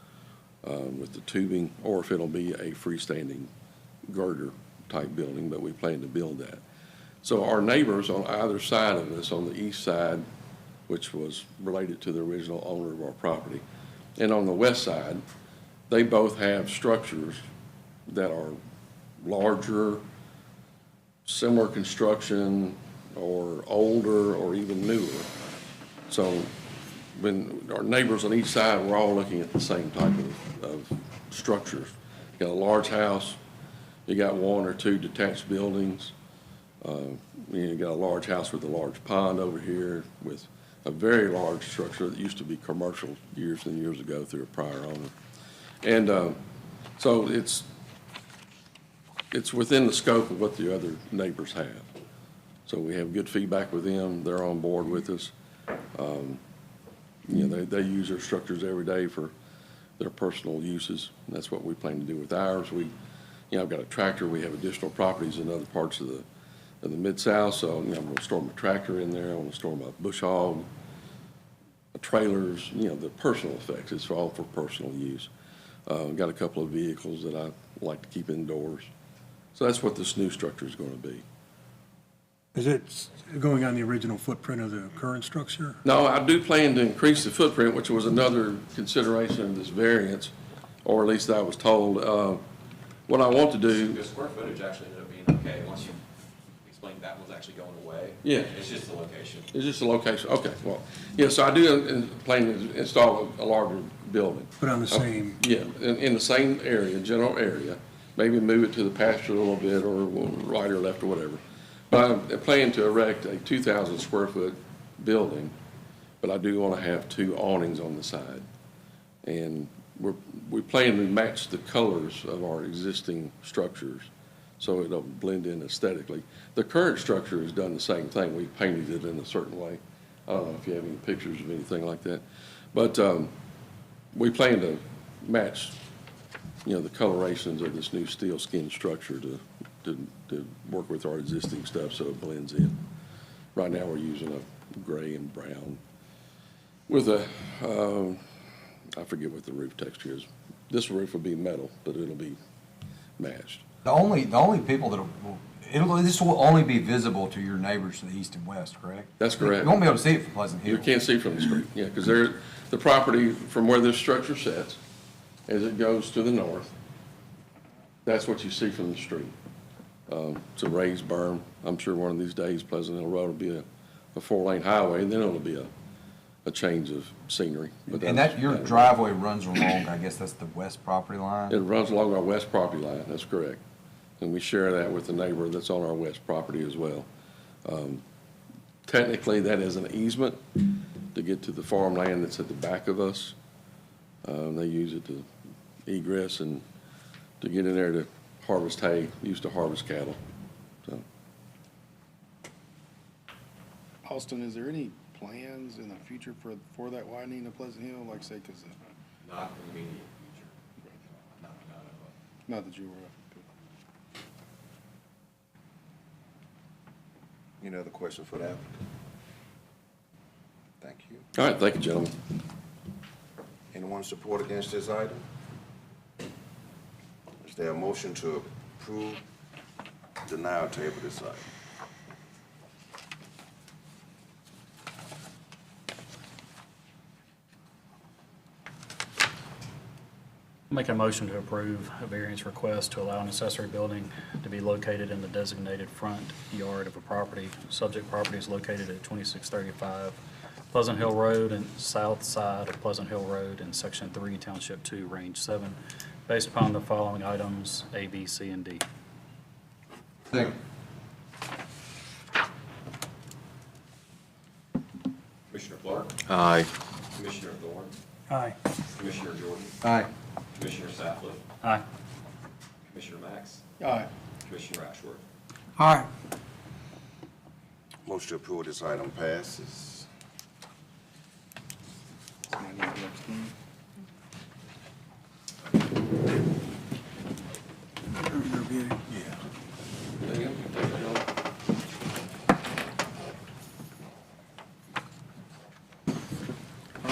Speaker 16: with the tubing, or if it'll be a freestanding girder type building, but we plan to build that. So our neighbors on either side of us, on the east side, which was related to the original owner of our property, and on the west side, they both have structures that are larger, similar construction, or older, or even newer. So when our neighbors on each side, we're all looking at the same type of structures. You got a large house, you got one or two detached buildings, you got a large house with a large pond over here with a very large structure that used to be commercial years and years ago through a prior owner. And so it's within the scope of what the other neighbors have. So we have good feedback with them. They're on board with us. You know, they use their structures every day for their personal uses. And that's what we plan to do with ours. I've got a tractor. We have additional properties in other parts of the Mid-South. So, I'm going to store my tractor in there. I want to store my bush hog. trailers, you know, the personal effects. It's all for personal use. Got a couple of vehicles that I like to keep indoors. So that's what this new structure is going to be.
Speaker 4: Is it going on the original footprint of the current structure?
Speaker 16: No, I do plan to increase the footprint, which was another consideration of this variance, or at least I was told. What I want to do.
Speaker 7: The square footage actually ended up being okay, once you explained that was actually going away.
Speaker 16: Yeah.
Speaker 7: It's just the location.
Speaker 16: It's just a location, okay, well, yeah, so I do plan to install a larger building.
Speaker 4: But on the same?
Speaker 16: Yeah, in the same area, general area, maybe move it to the pasture a little bit, or right or left or whatever. But I'm planning to erect a 2,000 square foot building, but I do want to have 2 awnings on the side. And we plan to match the colors of our existing structures, so it'll blend in aesthetically. The current structure has done the same thing. We painted it in a certain way. I don't know if you have any pictures of anything like that. But we plan to match, you know, the colorations of this new steel skin structure to work with our existing stuff so it blends in. Right now, we're using a gray and brown with a, I forget what the roof texture is. This roof will be metal, but it'll be matched.
Speaker 2: The only people this will only be visible to your neighbors to the east and west, correct?
Speaker 16: That's correct.
Speaker 2: You won't be able to see it from Pleasant Hill.
Speaker 16: You can't see from the street, yeah, because the property from where this structure sits, as it goes to the north, that's what you see from the street. It's a raised berm. I'm sure one of these days Pleasant Hill Road will be a 4-lane highway, and then it'll be a change of scenery. But
Speaker 2: And that, your driveway runs along, I guess that's the west property line?
Speaker 16: It runs along our west property line, that's correct. And we share that with the neighbor that's on our west property as well. Technically, that is an easement to get to the farmland that's at the back of us. They use it to egress and to get in there to harvest hay, used to harvest cattle. So.
Speaker 10: Austin, is there any plans in the future for that widening of Pleasant Hill, like say, because
Speaker 7: Not in the immediate future.
Speaker 10: not that you were aware of?
Speaker 5: Any other question for the applicant? Thank you.
Speaker 16: All right, thank you, gentlemen.
Speaker 5: Anyone support against this item? Is there a motion to approve, deny, or table this item?
Speaker 11: Make a motion to approve a variance request to allow an accessory building to be located in the designated front yard of a property. Subject property is located at 2635 Pleasant Hill Road and south side of Pleasant Hill Road in Section 3, Township 2, Range 7, based upon the following items, A, B, C, and D.
Speaker 2: Second.
Speaker 7: Commissioner Clark,
Speaker 3: Aye.
Speaker 7: Commissioner Thorne,
Speaker 4: Aye.
Speaker 7: Commissioner Jordan,
Speaker 2: Aye.
Speaker 7: Commissioner Safley,
Speaker 11: Aye.
Speaker 7: Commissioner Max,
Speaker 10: Aye.
Speaker 7: Commissioner Ashworth.
Speaker 6: Aye.
Speaker 5: Motion to approve this item passes.
Speaker 6: I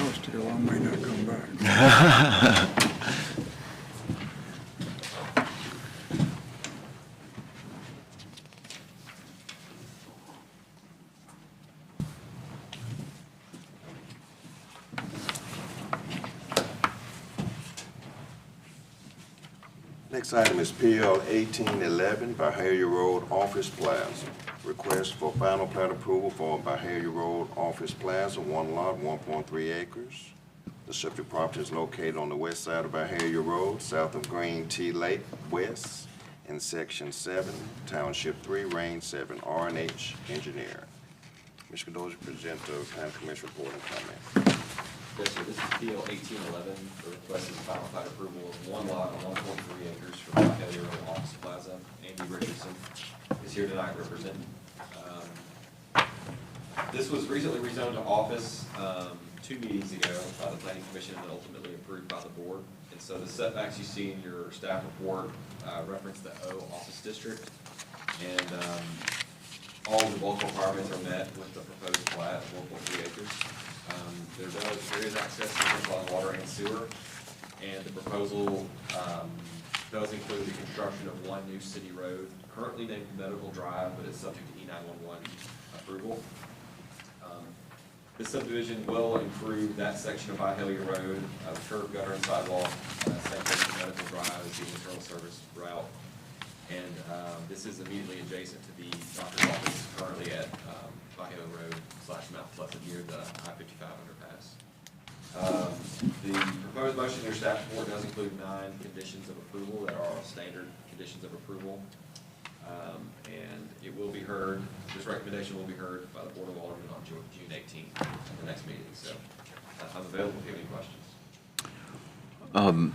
Speaker 6: was still, I may not come back.
Speaker 5: Next item is PL 1811, Byhalia Road Office Plaza. Request for final plat approval for Byhalia Road Office Plaza, 1 lot, 1.3 acres. The subject property is located on the west side of Byhalia Road, south of Green Tea Lake West, in Section 7, Township 3, Range 7, R&H Engineer. Mr. Cadoza, present the Planning Commission report and comment.
Speaker 7: Yes, sir, this is PL 1811. The request is final plat approval of 1 lot on 1.3 acres for Byhalia Road Office Plaza. Andy Richardson is here tonight representing. This was recently rezoned to office 2 meetings ago by the Planning Commission and ultimately approved by the board. And so the setbacks you see in your staff report reference the O office district. And all the bulk requirements are met with the proposed plat of 1.3 acres. There is access to bottled water and sewer, and the proposal does include the construction of one new city road, currently named Medical Drive, but it's subject to E911 approval. This subdivision will improve that section of Byhalia Road, curb, gutter, and sidewalk, same thing as Medical Drive, is the internal service route. And this is immediately adjacent to the doctor's office currently at Byhalia Road / Mount Pleasant near the I-55 underpass. The proposed motion in your staff report does include 9 conditions of approval that are standard conditions of approval. And it will be heard, this recommendation will be heard by the Board of Aldermen on June 18th at the next meeting. So I'm available if you have any questions.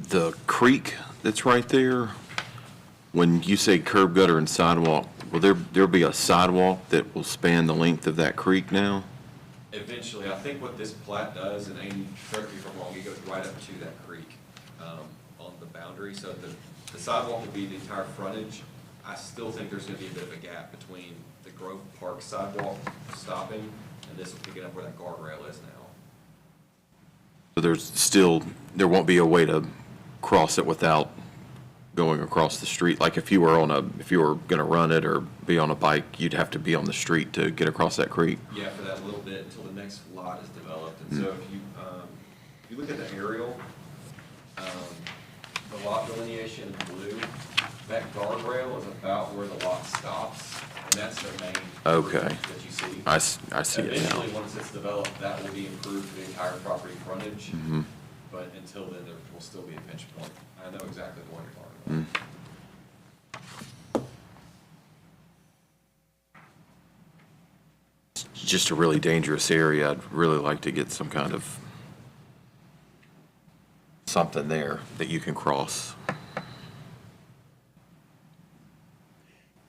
Speaker 3: The creek that's right there, when you say curb, gutter, and sidewalk, will there be a sidewalk that will span the length of that creek now?
Speaker 7: Eventually, I think what this plat does, and Amy, correct me if I'm wrong, it goes right up to that creek on the boundary. So the sidewalk will be the entire frontage. I still think there's going to be a bit of a gap between the Grove Park sidewalk stopping and this will pick it up where that guardrail is now.
Speaker 3: So there won't be a way to cross it without going across the street? Like if you were going to run it or be on a bike, you'd have to be on the street to get across that creek?
Speaker 7: Yeah, for that little bit until the next lot is developed. And so if you look at the aerial, the lot delineation in blue, that guardrail is about where the lot stops, and that's the main
Speaker 3: Okay.
Speaker 7: that you see.
Speaker 3: I see it now.
Speaker 7: Eventually, once it's developed, that will be improved to the entire property frontage,
Speaker 3: Mhm.
Speaker 7: but until then, there will still be a pinch point. I know exactly the one you're talking about.
Speaker 3: It's just a really dangerous area. I'd really like to get some kind of something there that you can cross.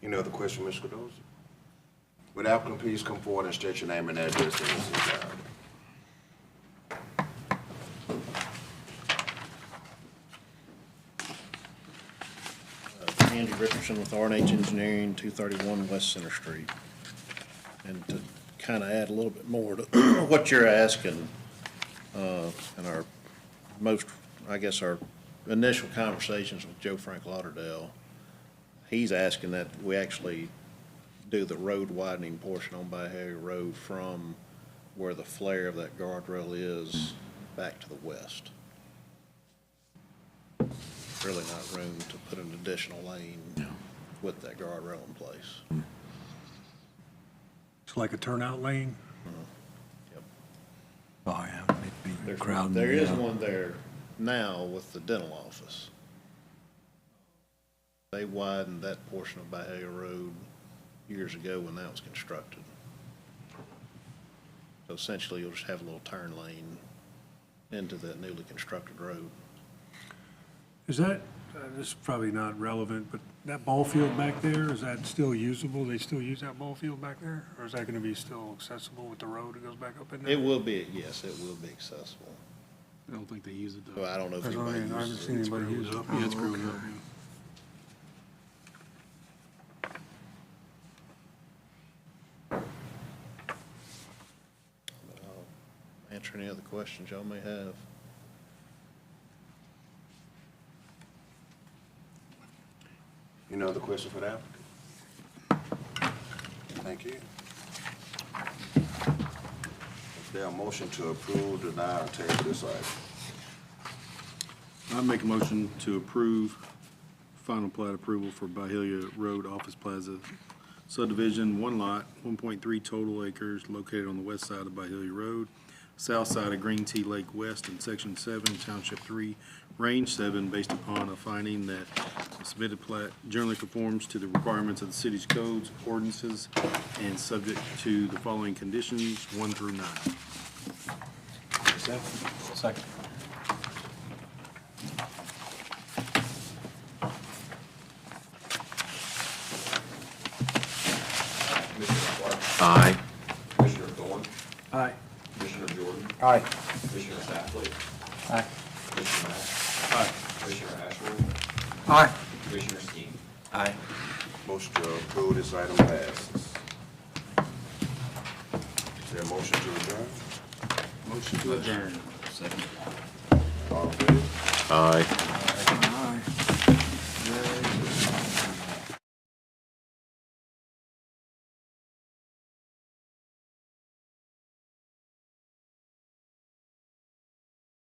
Speaker 5: Any other question, Mr. Cardoza? Would the applicant please come forward and state your name and address in this regard?
Speaker 17: Andy Richardson with R&H Engineering, 231 West Center Street. And to kind of add a little bit more to what you're asking, and our initial conversations with Joe Frank Lauderdale, he's asking that we actually do the road widening portion on Byhalia Road from where the flare of that guardrail is back to the west. Really not room to put an additional lane with that guardrail in place.
Speaker 4: It's like a turnout lane?
Speaker 17: Yep.
Speaker 2: Oh, yeah.
Speaker 17: There is one there now with the dental office. They widened that portion of Byhalia Road years ago when that was constructed. So essentially, you'll just have a little turn lane into that newly constructed road.
Speaker 4: Is that, this is probably not relevant, but that ball field back there, is that still usable? They still use that ball field back there? Or is that going to be still accessible with the road that goes back up in there?
Speaker 17: It will be, yes, it will be accessible.
Speaker 10: I don't think they use it though.
Speaker 17: So I don't know if
Speaker 4: Because I
Speaker 17: anybody
Speaker 4: mean, I haven't
Speaker 17: uses
Speaker 4: seen
Speaker 17: it.
Speaker 4: anybody use it.
Speaker 10: Yeah, it's grown up.
Speaker 17: I'll answer any other questions y'all may have.
Speaker 5: Any other question for the applicant? Thank you. Is there a motion to approve, deny, or table this item?
Speaker 10: I make a motion to approve final plat approval for Byhalia Road Office Plaza subdivision, one lot, 1.3 total acres, located on the west side of Byhalia Road, south side of Green Tea Lake West in Section 7, Township 3, Range 7, based upon a finding that the submitted plat generally conforms to the requirements of the city's codes, ordinances, and subject to the following conditions, 1 through 9.
Speaker 11: Second.
Speaker 7: Commissioner Clark.
Speaker 3: Aye.
Speaker 7: Commissioner Thorne.
Speaker 4: Aye.
Speaker 7: Commissioner Jordan.
Speaker 2: Aye.
Speaker 7: Commissioner Safley.
Speaker 8: Aye.
Speaker 7: Commissioner Mack.
Speaker 10: Aye.
Speaker 7: Commissioner Ashworth.
Speaker 2: Aye.
Speaker 7: Commissioner Skeen.
Speaker 3: Aye.
Speaker 5: Motion to approve this item passes. Is there a motion to adjourn?
Speaker 10: Motion to adjourn.
Speaker 13: Second.
Speaker 5: All in favor?
Speaker 3: Aye.